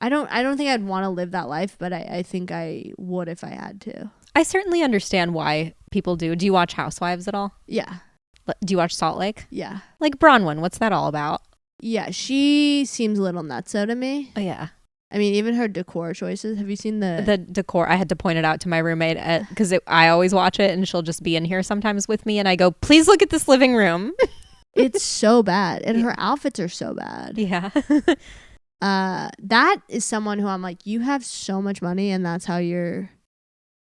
I don't think I'd want to live that life, but I think I would if I had to. I certainly understand why people do. Do you watch Housewives at all? Yeah. Do you watch Salt Lake? Yeah. Like Bronwyn, what's that all about? Yeah, she seems a little nutso to me. Oh, yeah. I mean, even her decor choices. Have you seen the decor? I had to point it out to my roommate because I always watch it and she'll just be in here sometimes with me and I go, please look at this living room. It's so bad. And her outfits are so bad. Yeah. That is someone who I'm like, you have so much money and that's how you're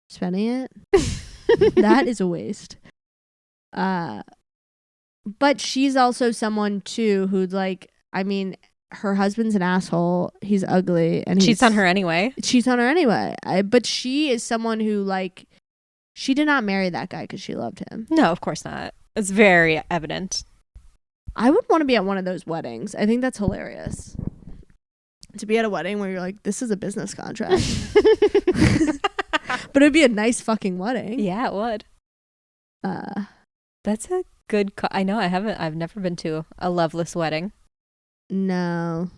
spending it. That is a waste. But she's also someone too who's like, I mean, her husband's an asshole. He's ugly and cheats on her anyway. But she is someone who like, she did not marry that guy because she loved him. No, of course not. It's very evident. I would want to be at one of those weddings. I think that's hilarious. To be at a wedding where you're like, this is a business contract. But it'd be a nice fucking wedding. Yeah, it would. That's a good I know I've never been to a loveless wedding. No.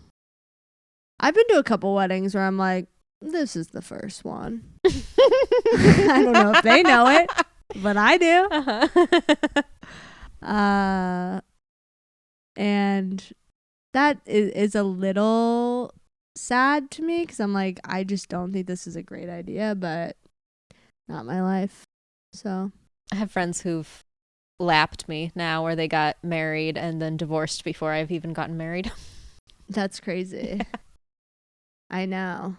I've been to a couple weddings where I'm like, this is the first one. I don't know if they know it, but I do. And that is a little sad to me because I'm like, I just don't think this is a great idea, but not my life. So I have friends who've lapped me now where they got married and then divorced before I've even gotten married. That's crazy. Yeah. I know.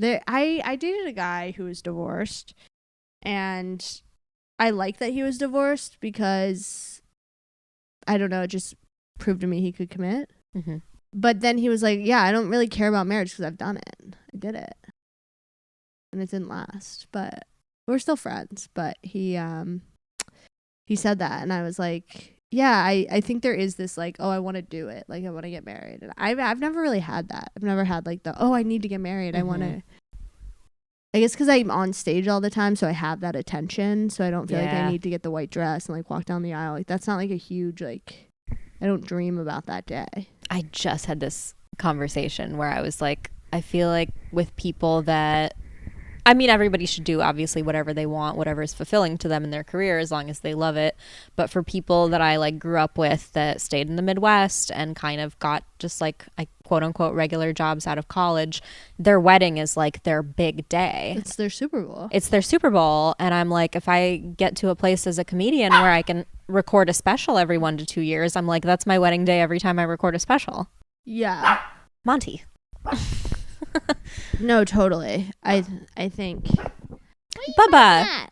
I dated a guy who was divorced and I like that he was divorced because I don't know, it just proved to me he could commit. Mm-hmm. But then he was like, yeah, I don't really care about marriage because I've done it. I did it. And it didn't last. But we're still friends. But he said that. And I was like, yeah, I think there is this like, oh, I want to do it. Like, I want to get married. And I've never really had that. I've never had like I need to get married. Mm-hmm. I want to. I guess because I'm on stage all the time. So I have that attention. So I don't feel like I need to get the white dress and like walk down the aisle. Like, that's not like a huge like, I don't dream about that day. I just had this conversation where I was like, I feel like with people that, I mean, everybody should do obviously whatever they want, whatever is fulfilling to them in their career as long as they love it. But for people that I like grew up with that stayed in the Midwest and kind of got just like quote unquote regular jobs out of college, their wedding is like their big day. It's their Super Bowl. It's their Super Bowl. And I'm like, if I get to a place as a comedian where I can record a special every 1 to 2 years, I'm like, that's my wedding day every time I record a special. Yeah. Monty. No, totally. I think. Bubba.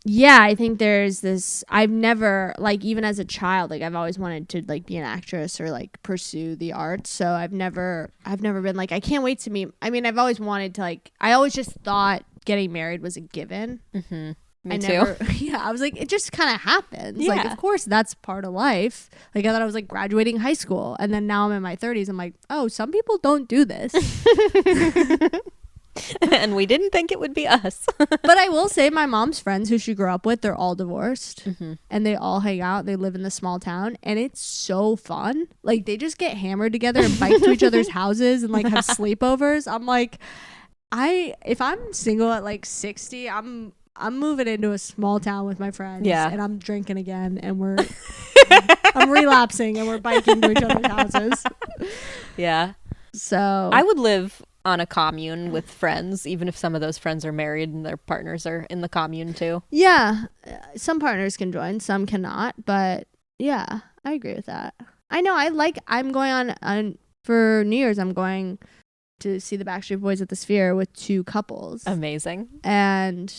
Yeah, I think there's this. I've never like even as a child, like I've always wanted to like be an actress or like pursue the arts. So I've never been like I can't wait to meet. I mean, I've always wanted to like. I always just thought getting married was a given. Mm-hmm. Me too. Yeah, I was like, it just kind of happens. Yeah. Like, of course, that's part of life. Like, I thought I was like graduating high school, and then now I'm in my 30s. I'm like, oh, some people don't do this. And we didn't think it would be us. But I will say, my mom's friends who she grew up with, they're all divorced, mm-hmm. and they all hang out. They live in the small town, and it's so fun. Like, they just get hammered together and bike to each other's houses and like have sleepovers. I'm like, if I'm single at like 60, I'm moving into a small town with my friends. Yeah. And I'm drinking again and I'm relapsing and we're biking to each other's houses. Yeah. So I would live on a commune with friends, even if some of those friends are married and their partners are in the commune too. Yeah. Some partners can join, some cannot. But yeah, I agree with that. I know. I'm going on for New Year's. I'm going to see the Backstreet Boys at the Sphere with 2 couples. Amazing. And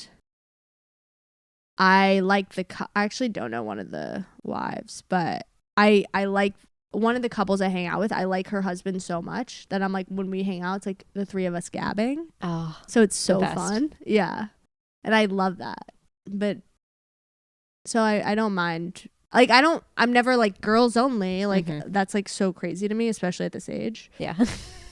I like I actually don't know one of the wives, but I like one of the couples I hang out with. I like her husband so much that I'm like, when we hang out, it's like the 3 of us gabbing. Oh, so it's so fun. Yeah. And I love that. But so I don't mind. Like, I'm never like girls only. Like, that's like so crazy to me, especially at this age. Yeah.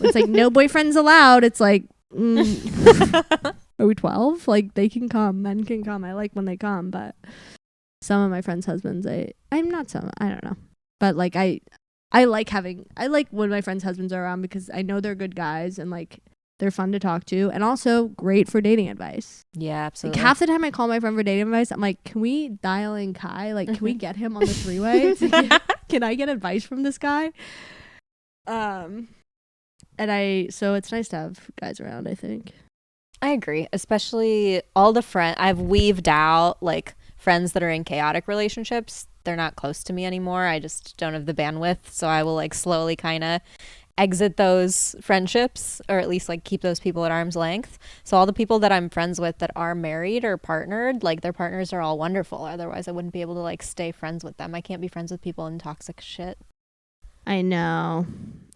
It's like no boyfriends allowed. It's like, are we 12? Like, they can come, men can come. I like when they come, but some of my friends' husbands, I'm not some, I don't know. But like, I like when my friends' husbands are around because I know they're good guys and like they're fun to talk to and also great for dating advice. Yeah, absolutely. Like, half the time I call my friend for dating advice, I'm like, can we dial in Kai? Like, can we get him on the 3-way? Can I get advice from this guy? So it's nice to have guys around, I think. I agree, especially all the I've weaved out like friends that are in chaotic relationships. They're not close to me anymore. I just don't have the bandwidth, so I will like slowly kind of exit those friendships, or at least like keep those people at arm's length. So all the people that I'm friends with that are married or partnered, like their partners are all wonderful. Otherwise I wouldn't be able to like stay friends with them. I can't be friends with people in toxic shit. I know.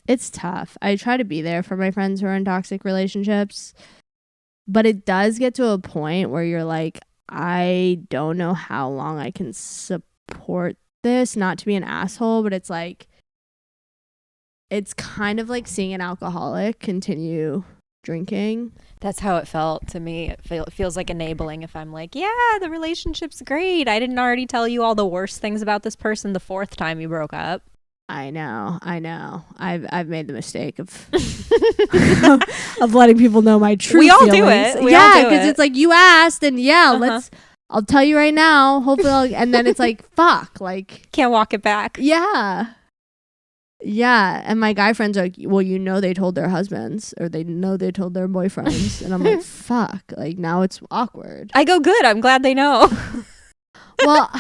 It's tough. I try to be there for my friends who are in toxic relationships, but it does get to a point where you're like, I don't know how long I can support this, not to be an asshole, but it's like, it's kind of like seeing an alcoholic continue drinking. That's how it felt to me. It feels like enabling if I'm like, yeah, the relationship's great. I didn't already tell you all the worst things about this person the 4th time you broke up. I know. I've made the mistake of of letting people know my true We all feelings. do it. Yeah, because it's like, you asked, and I'll tell you right now. Hopefully, and then it's like, fuck, like, can't walk it back. Yeah. Yeah, and my guy friends are like, well, they told their husbands, or they told their boyfriends, and I'm like, fuck, like, now it's awkward. I go, good, I'm glad they know. Well,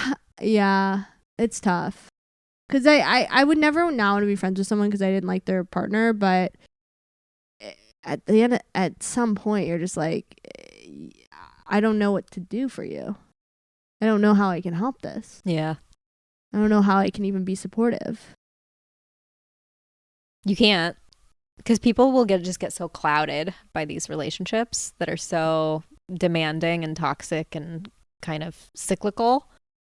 yeah, it's tough. Because I would never now want to be friends with someone because I didn't like their partner, but at the end, at some point, you're just like, I don't know what to do for you. I don't know how I can help this. Yeah. I don't know how I can even be supportive. You can't, because people will just get so clouded by these relationships that are so demanding and toxic and kind of cyclical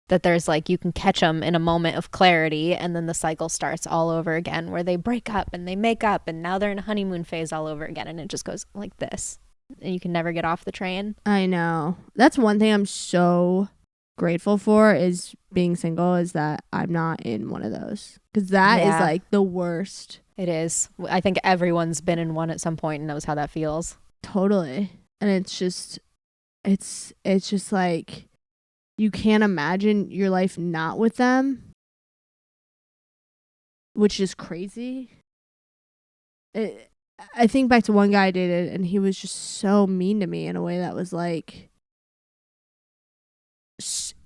that there's like, you can catch them in a moment of clarity and then the cycle starts all over again where they break up and they make up and now they're in a honeymoon phase all over again, and it just goes like this and you can never get off the train. I know. That's one thing I'm so grateful for, is being single, is that I'm not in one of those, because that is like the worst. It is. I think everyone's been in one at some point and knows how that feels. Totally. And it's just like, you can't imagine your life not with them, which is crazy. I think back to one guy I dated, and he was just so mean to me in a way that was like,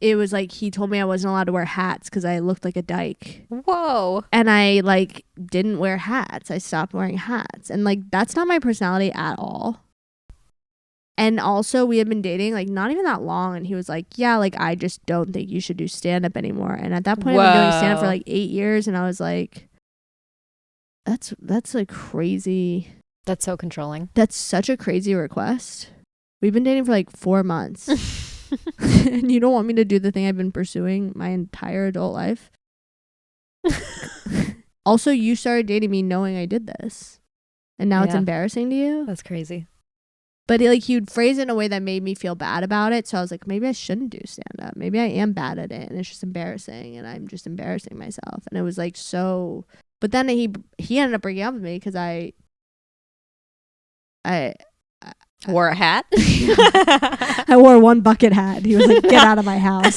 it was like he told me I wasn't allowed to wear hats because I looked like a dyke. Whoa. And I like didn't wear hats. I stopped wearing hats. And like, that's not my personality at all. And also, we had been dating like not even that long, and he was like, yeah, like, I just don't think you should do stand-up anymore. And at that point, I've been doing stand-up for like 8 years, and I was like, that's like crazy. That's so controlling. That's such a crazy request. We've been dating for like 4 months. And you don't want me to do the thing I've been pursuing my entire adult life? Also, you started dating me knowing I did this, and now it's embarrassing to you? That's crazy. But he would phrase it in a way that made me feel bad about it. So I was like, maybe I shouldn't do stand-up. Maybe I am bad at it, and it's just embarrassing, and I'm just embarrassing myself. And it was like so. But then he ended up breaking up with me because I wore a hat. I wore one bucket hat. He was like, get out of my house.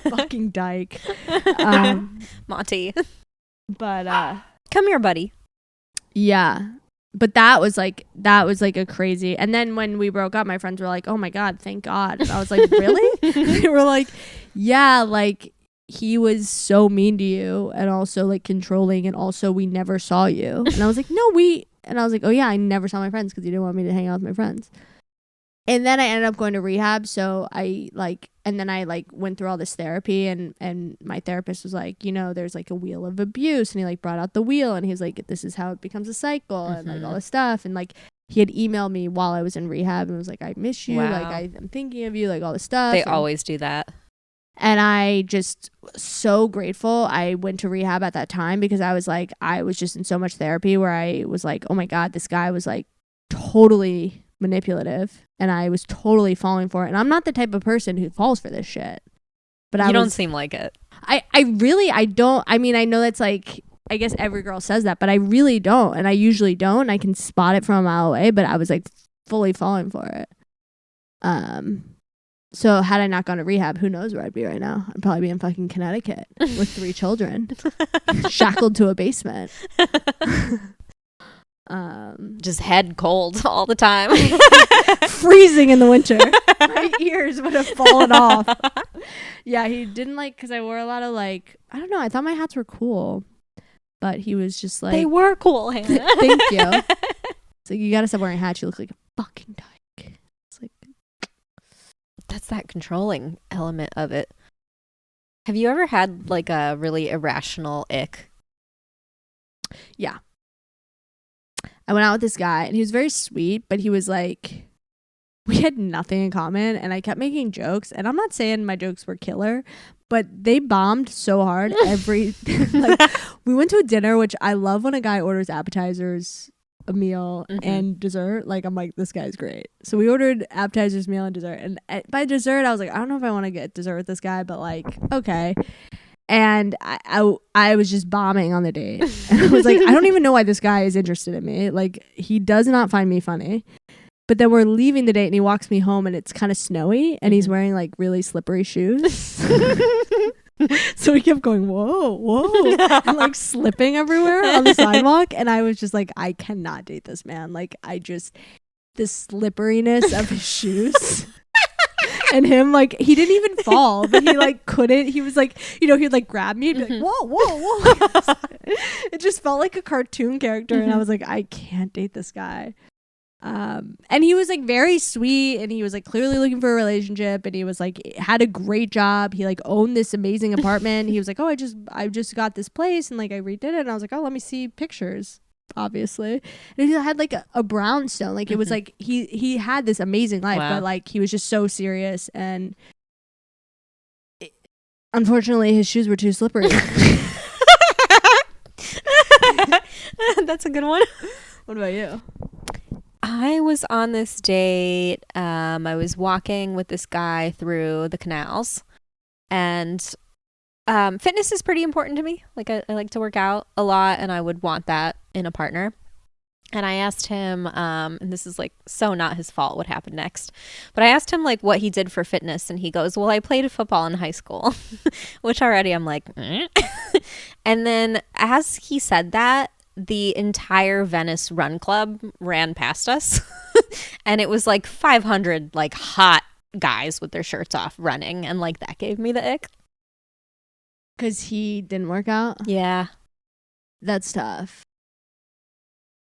Fucking dyke. Monty. But come here, buddy. Yeah. But that was like a crazy. And then when we broke up, my friends were like, oh my God, thank God. And I was like, really? They were like, yeah, like, he was so mean to you and also like controlling, and also we never saw you. And I was like, no, and I was like, oh yeah, I never saw my friends because you didn't want me to hang out with my friends. And then I ended up going to rehab. So I went through all this therapy, and my therapist was like, there's like a wheel of abuse, and he like brought out the wheel, and he was like, this is how it becomes a cycle, and like all this stuff. And like he had emailed me while I was in rehab and was like, I miss you. Wow. Like I'm thinking of you, like all this stuff. They always do that. And I just so grateful I went to rehab at that time, because I was just in so much therapy where I was like, oh my God, this guy was like totally manipulative, and I was totally falling for it. And I'm not the type of person who falls for this shit. But you don't seem like it. I don't. I mean, I know that's like, I guess every girl says that, but I really don't. And I usually don't. I can spot it from a mile away, but I was like fully falling for it. So had I not gone to rehab, who knows where I'd be right now? I'd probably be in fucking Connecticut with 3 children, shackled to a basement. Just head cold all the time. Freezing in the winter. My ears would have fallen off. Yeah, he didn't like, because I wore a lot of like, I don't know, I thought my hats were cool, but he was just like, they were cool, Hannah. Thank you. It's like, you gotta stop wearing hats, you look like a fucking dyke. It's like, that's that controlling element of it. Have you ever had like a really irrational ick? Yeah. I went out with this guy, and he was very sweet, but he was like, we had nothing in common, and I kept making jokes, and I'm not saying my jokes were killer, but they bombed so hard like, we went to a dinner, which I love when a guy orders appetizers, a meal, and dessert. Like, I'm like, this guy's great. So we ordered appetizers, meal, and dessert, and by dessert I was like, I don't know if I want to get dessert with this guy, but like, okay. And I was just bombing on the date. And I was like, I don't even know why this guy is interested in me. Like, he does not find me funny. But then we're leaving the date, and he walks me home, and it's kind of snowy, and he's wearing like really slippery shoes. So we kept going, whoa, and like slipping everywhere on the sidewalk. And I was just like, I cannot date this man. Like, the slipperiness of his shoes. And him, like, he didn't even fall, but he like couldn't. He was like, he'd like grab me and be like, whoa. It just felt like a cartoon character. And I was like, I can't date this guy. And he was like very sweet, and he was like clearly looking for a relationship, and he was like, had a great job. He like owned this amazing apartment. He was like, oh, I just got this place, and like I redid it. And I was like, oh, let me see pictures. Obviously. And he had like a brownstone, like it was like he had this amazing life. Wow. But like he was just so serious, and unfortunately his shoes were too slippery. That's a good one. What about you? I was on this date. I was walking with this guy through the canals, and fitness is pretty important to me. Like I like to work out a lot, and I would want that in a partner. And I asked him, and this is like so not his fault what happened next, but I asked him like what he did for fitness, and he goes, well, I played football in high school, which already I'm like, And then as he said that, the entire Venice Run Club ran past us. And it was like 500 like hot guys with their shirts off running, and like that gave me the ick. Because he didn't work out? Yeah. That's tough.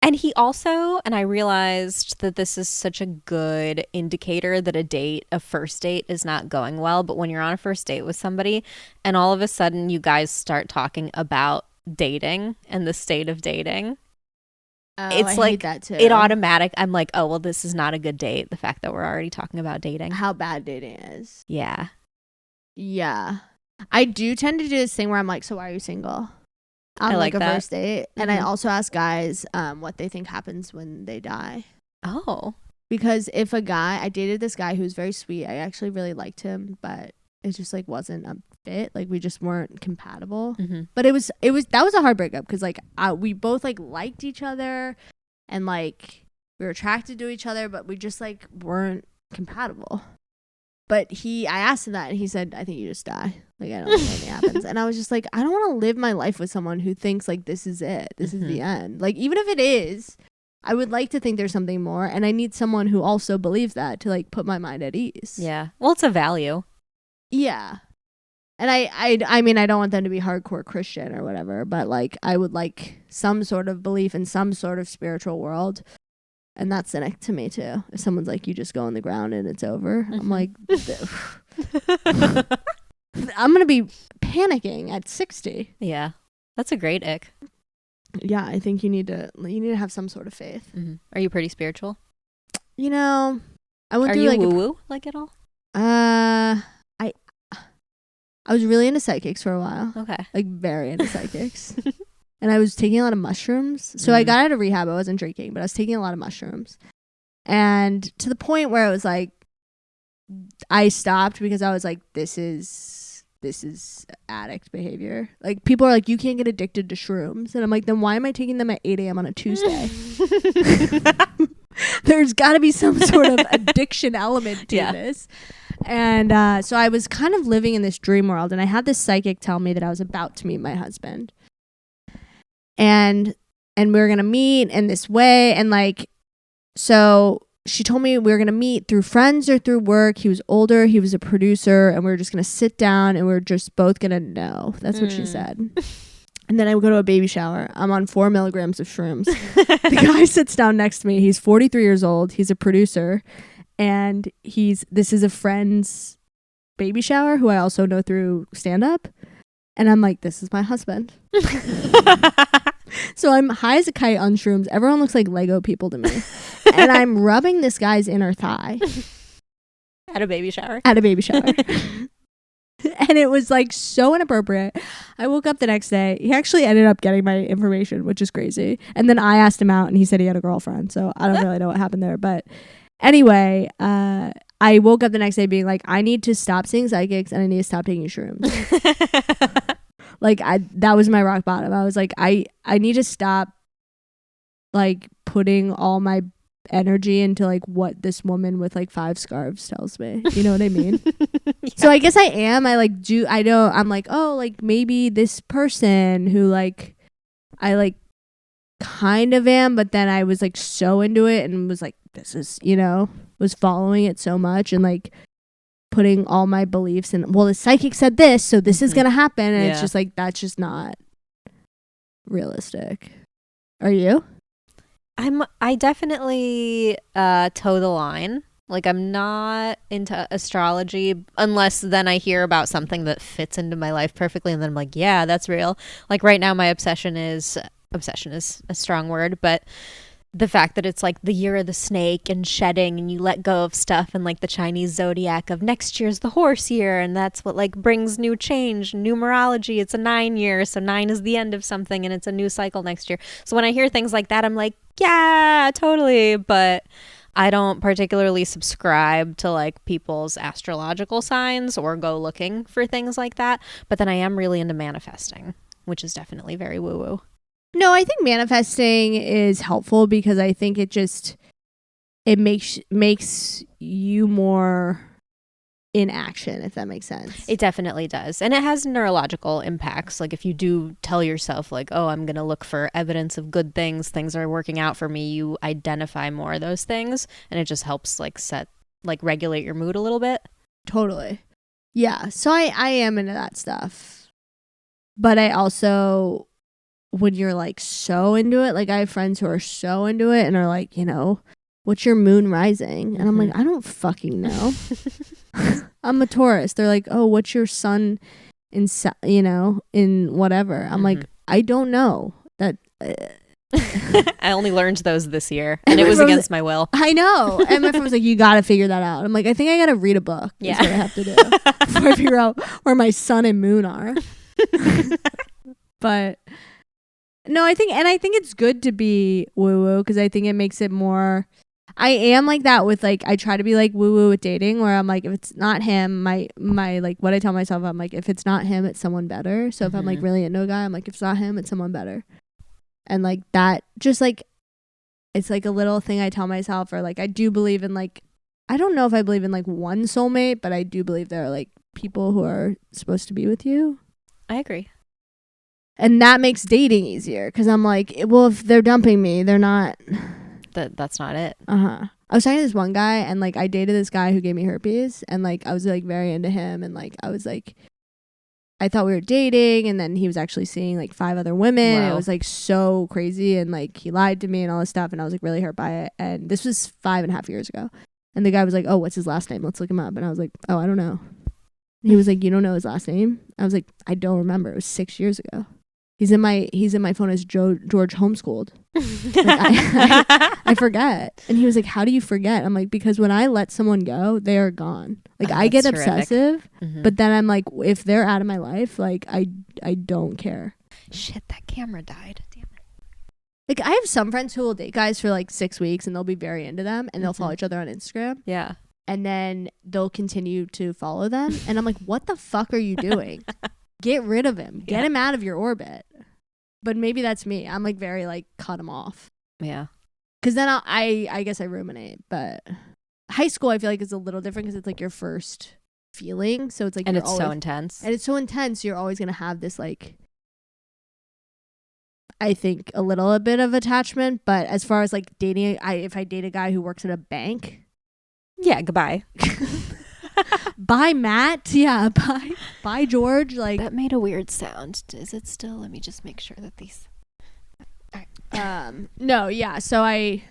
And he also, and I realized that this is such a good indicator that a first date is not going well. But when you're on a first date with somebody and all of a sudden you guys start talking about dating and the state of dating, it's I like hate that too. It automatic. I'm like, oh, well, this is not a good date. The fact that we're already talking about dating. How bad dating is. Yeah. Yeah. I do tend to do this thing where I'm like, so why are you single? On like a first date. And I also ask guys what they think happens when they die. Oh. Because if I dated this guy who was very sweet. I actually really liked him, but it just like wasn't a fit. Like we just weren't compatible. But that was a hard breakup, because like we both like liked each other, and like we were attracted to each other, but we just like weren't compatible. But I asked him that, and he said, I think you just die. Like, I don't think anything happens. And I was just like, I don't want to live my life with someone who thinks like this is it. This is the end. Like, even if it is, I would like to think there's something more. And I need someone who also believes that to like put my mind at ease. Yeah. Well, it's a value. Yeah. And I mean, I don't want them to be hardcore Christian or whatever, but like I would like some sort of belief in some sort of spiritual world. And that's cynic to me too. If someone's like, you just go on the ground and it's over, I'm like, I'm gonna be panicking at 60. Yeah, that's a great ick. Yeah, I think you need to have some sort of faith. Mm-hmm. Are you pretty spiritual? You know, I went Are through you like woo woo like at all? I was really into psychics for a while. Okay. Like very into psychics. And I was taking a lot of mushrooms. So I got out of rehab. I wasn't drinking, but I was taking a lot of mushrooms. And to the point where it was like, I stopped because I was like, this is addict behavior. Like people are like, you can't get addicted to shrooms. And I'm like, then why am I taking them at 8 a.m. on a Tuesday? There's got to be some sort of addiction element to this. And so I was kind of living in this dream world, and I had this psychic tell me that I was about to meet my husband. And we were going to meet in this way. And like, so she told me we were going to meet through friends or through work. He was older. He was a producer, and we were just going to sit down and we were just both going to know. That's what she said. And then I would go to a baby shower. I'm on 4 milligrams of shrooms. The guy sits down next to me. He's 43 years old. He's a producer. And this is a friend's baby shower who I also know through stand-up. And I'm like, this is my husband. So I'm high as a kite on shrooms. Everyone looks like Lego people to me. And I'm rubbing this guy's inner thigh. At a baby shower? At a baby shower. And it was like so inappropriate. I woke up the next day. He actually ended up getting my information, which is crazy. And then I asked him out and he said he had a girlfriend. So I don't really know what happened there. But anyway, I woke up the next day being like, I need to stop seeing psychics and I need to stop taking shrooms. Like that was my rock bottom. I was like, I need to stop like putting all my energy into like what this woman with like 5 scarves tells me. You know what I mean? Yeah. So I guess I am. I'm like, oh, like maybe this person who like I like kind of am, but then I was like so into it and was like, this is, was following it so much and like putting all my beliefs in, well, the psychic said this, so this is gonna happen. And it's just like, that's just not realistic. Are you? I definitely toe the line. Like I'm not into astrology unless then I hear about something that fits into my life perfectly and then I'm like, yeah, that's real. Like right now my obsession is a strong word, but the fact that it's like the year of the snake and shedding and you let go of stuff and like the Chinese zodiac of next year's the horse year and that's what like brings new change. Numerology, it's a 9 year, so 9 is the end of something and it's a new cycle next year. So when I hear things like that, I'm like, yeah, totally. But I don't particularly subscribe to like people's astrological signs or go looking for things like that. But then I am really into manifesting, which is definitely very woo-woo. No, I think manifesting is helpful because I think it makes you more in action, if that makes sense. It definitely does. And it has neurological impacts. Like if you do tell yourself like, oh, I'm going to look for evidence of good things are working out for me, you identify more of those things and it just helps like regulate your mood a little bit. Totally. Yeah. So I am into that stuff. But I also, when you're like so into it, like I have friends who are so into it and are like, what's your moon rising? And I'm like, I don't fucking know. I'm a Taurus. They're like, oh, what's your sun in whatever? I'm like, I don't know. That I only learned those this year and it was against my will. I know. And my friend was like, you got to figure that out. I'm like, I think I got to read a book. Yeah. Is what I have to do before I figure out where my sun and moon are. But no, I think it's good to be woo-woo because I think it makes it more. I am like that with like, I try to be like woo-woo with dating where I'm like, if it's not him, my like what I tell myself, I'm like, if it's not him, it's someone better. So if I'm like really into a guy, I'm like, if it's not him, it's someone better. And like that, just like, it's like a little thing I tell myself, or like I do believe in like, I don't know if I believe in like one soulmate, but I do believe there are like people who are supposed to be with you. I agree. And that makes dating easier because I'm like, well, if they're dumping me, they're not. That's not it. I was talking to this one guy and like I dated this guy who gave me herpes and like I was like very into him and like I was like, I thought we were dating, and then he was actually seeing like 5 other women. Wow. It was like so crazy, and like he lied to me and all this stuff, and I was like really hurt by it. And this was 5.5 years ago. And the guy was like, "Oh, what's his last name? Let's look him up." And I was like, "Oh, I don't know." He was like, "You don't know his last name?" I was like, "I don't remember. It was 6 years ago." He's in my phone as George Homeschooled. Like, I forget. And he was like, "How do you forget?" I'm like, "Because when I let someone go, they are gone. Like I get obsessive, but then I'm like, if they're out of my life, like I don't care." Shit, that camera died. Damn it. Like I have some friends who will date guys for like 6 weeks and they'll be very into them and they'll follow each other on Instagram. Yeah. And then they'll continue to follow them. And I'm like, what the fuck are you doing? Get rid of him. Get him out of your orbit. But maybe that's me. I'm like very like cut him off. Yeah. Because then I guess I ruminate. But high school I feel like is a little different because it's like your first feeling. So it's like, and it's so intense. And it's so intense. You're always going to have this like, I think a little bit of attachment. But as far as like dating, if I date a guy who works at a bank. Yeah, goodbye. Bye, Matt. Yeah, bye, George. Like that made a weird sound. Is it still? Let me just make sure that these. All right. No, yeah. So it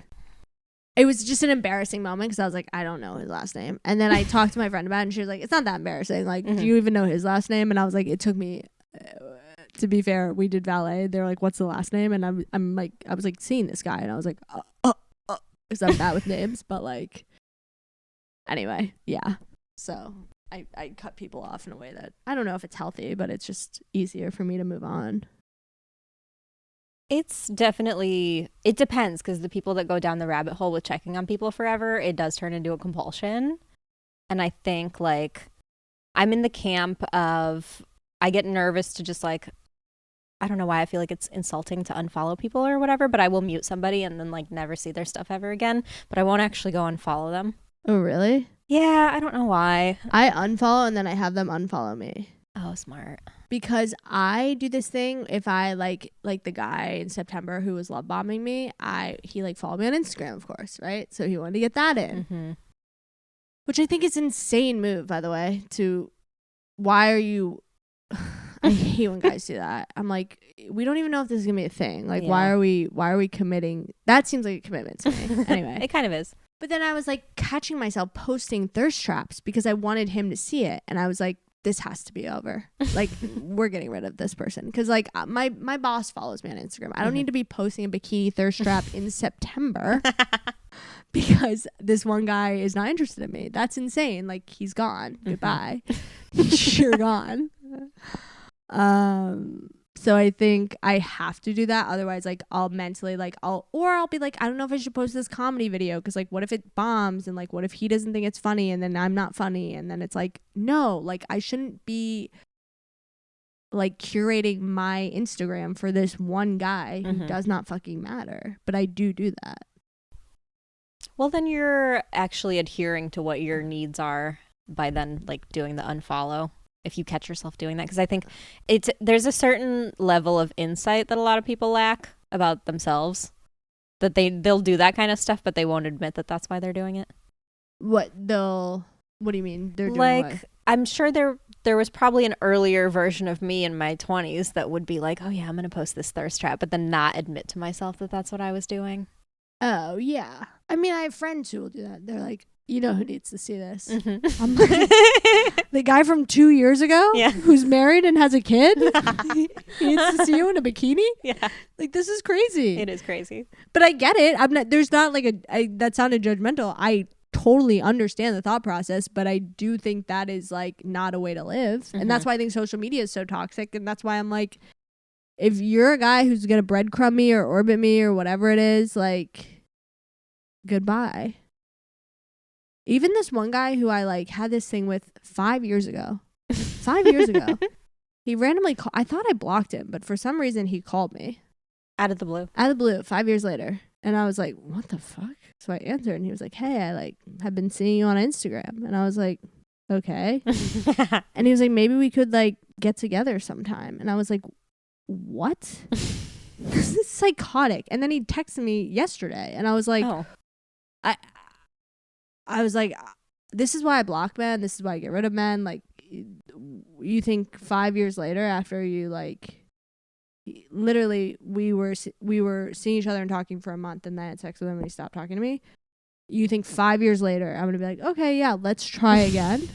was just an embarrassing moment because I was like, I don't know his last name, and then I talked to my friend about it, and she was like, it's not that embarrassing. Like, do you even know his last name? And I was like, it took me. To be fair, we did valet. They're like, what's the last name? And I'm like, I was like seeing this guy, and I was like, because I'm bad with names, but like. Anyway, yeah. So I cut people off in a way that I don't know if it's healthy, but it's just easier for me to move on. It's definitely, it depends because the people that go down the rabbit hole with checking on people forever, it does turn into a compulsion. And I think like I'm in the camp of I get nervous to just like, I don't know why I feel like it's insulting to unfollow people or whatever, but I will mute somebody and then like never see their stuff ever again. But I won't actually go unfollow them. Oh, really? Yeah, I don't know why. I unfollow and then I have them unfollow me. Oh, smart. Because I do this thing if I like the guy in September who was love bombing me, he like followed me on Instagram, of course, right? So he wanted to get that in. Which I think is an insane move, by the way, why are you I hate when guys do that. I'm like, we don't even know if this is gonna be a thing. Like, why are we committing? That seems like a commitment to me. Anyway. It kind of is. But then I was like catching myself posting thirst traps because I wanted him to see it. And I was like, this has to be over. Like, we're getting rid of this person. Because like my boss follows me on Instagram. I don't need to be posting a bikini thirst trap in September because this one guy is not interested in me. That's insane. Like, he's gone. Goodbye. You're gone. So I think I have to do that. Otherwise, like, I'll mentally like I'll be like, I don't know if I should post this comedy video because like what if it bombs and like what if he doesn't think it's funny and then I'm not funny and then it's like, no, like I shouldn't be like curating my Instagram for this one guy who does not fucking matter. But I do that. Well, then you're actually adhering to what your needs are by then like doing the unfollow. If you catch yourself doing that, because I think there's a certain level of insight that a lot of people lack about themselves, that they'll do that kind of stuff, but they won't admit that that's why they're doing it. What do you mean? They're doing like what? I'm sure there was probably an earlier version of me in my 20s that would be like, oh yeah, I'm gonna post this thirst trap, but then not admit to myself that that's what I was doing. Oh yeah, I mean I have friends who will do that. They're like, you know who needs to see this? I'm like, the guy from 2 years ago who's married and has a kid? He needs to see you in a bikini? Yeah. Like, this is crazy. It is crazy. But I get it. There's not like that sounded judgmental. I totally understand the thought process, but I do think that is like not a way to live. And that's why I think social media is so toxic. And that's why I'm like, if you're a guy who's going to breadcrumb me or orbit me or whatever it is, like, goodbye. Even this one guy who I like had this thing with 5 years ago. 5 years ago. He randomly I thought I blocked him, but for some reason he called me. Out of the blue. Out of the blue, 5 years later. And I was like, what the fuck? So I answered and he was like, hey, I like have been seeing you on Instagram. And I was like, okay. And he was like, maybe we could like get together sometime. And I was like, what? This is psychotic. And then he texted me yesterday and I was like, I was like, this is why I block men. This is why I get rid of men. Like, you think 5 years later after you like literally we were seeing each other and talking for a month and then I had sex with him and he stopped talking to me, you think 5 years later I'm gonna be like, okay, yeah, let's try again?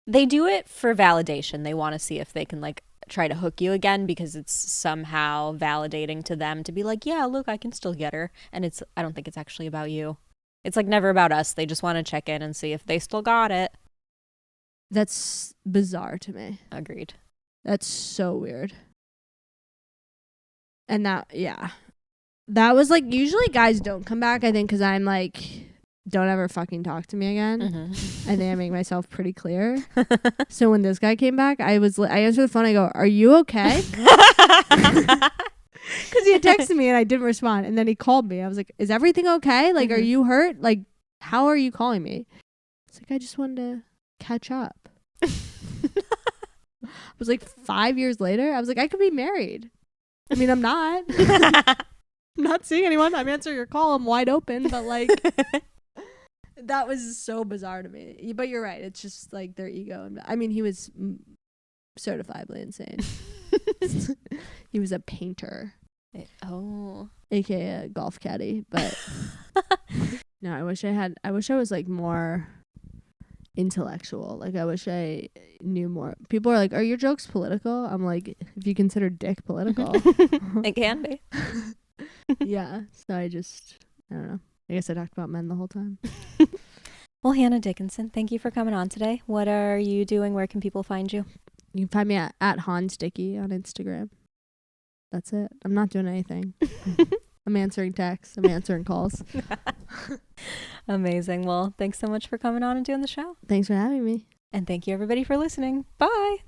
They do it for validation. They want to see if they can like try to hook you again because it's somehow validating to them to be like, yeah, look, I can still get her. And I don't think it's actually about you. It's like never about us. They just want to check in and see if they still got it. That's bizarre to me. Agreed. That's so weird. And that was like, usually guys don't come back, I think, because I'm like, don't ever fucking talk to me again. Mm-hmm. I think I make myself pretty clear. So when this guy came back, I answered the phone. I go, are you okay? Because he had texted me and I didn't respond. And then he called me. I was like, is everything okay? Like, are you hurt? Like, how are you calling me? It's like, I just wanted to catch up. I was like, 5 years later, I was like, I could be married. I mean, I'm not. I'm not seeing anyone. I'm answering your call. I'm wide open. But like, that was so bizarre to me. But you're right. It's just like their ego. I mean, he was certifiably insane. He was a painter. AKA a golf caddy. But no, I wish I was like more intellectual. Like, I wish I knew more. People are like, are your jokes political? I'm like, if you consider dick political. It can be. Yeah. So I don't know. I guess I talked about men the whole time. Well, Hanna Dickinson, thank you for coming on today. What are you doing? Where can people find you? You can find me at Hans Dicky on Instagram. That's it. I'm not doing anything. I'm answering texts. I'm answering calls. Amazing. Well, thanks so much for coming on and doing the show. Thanks for having me. And thank you, everybody, for listening. Bye.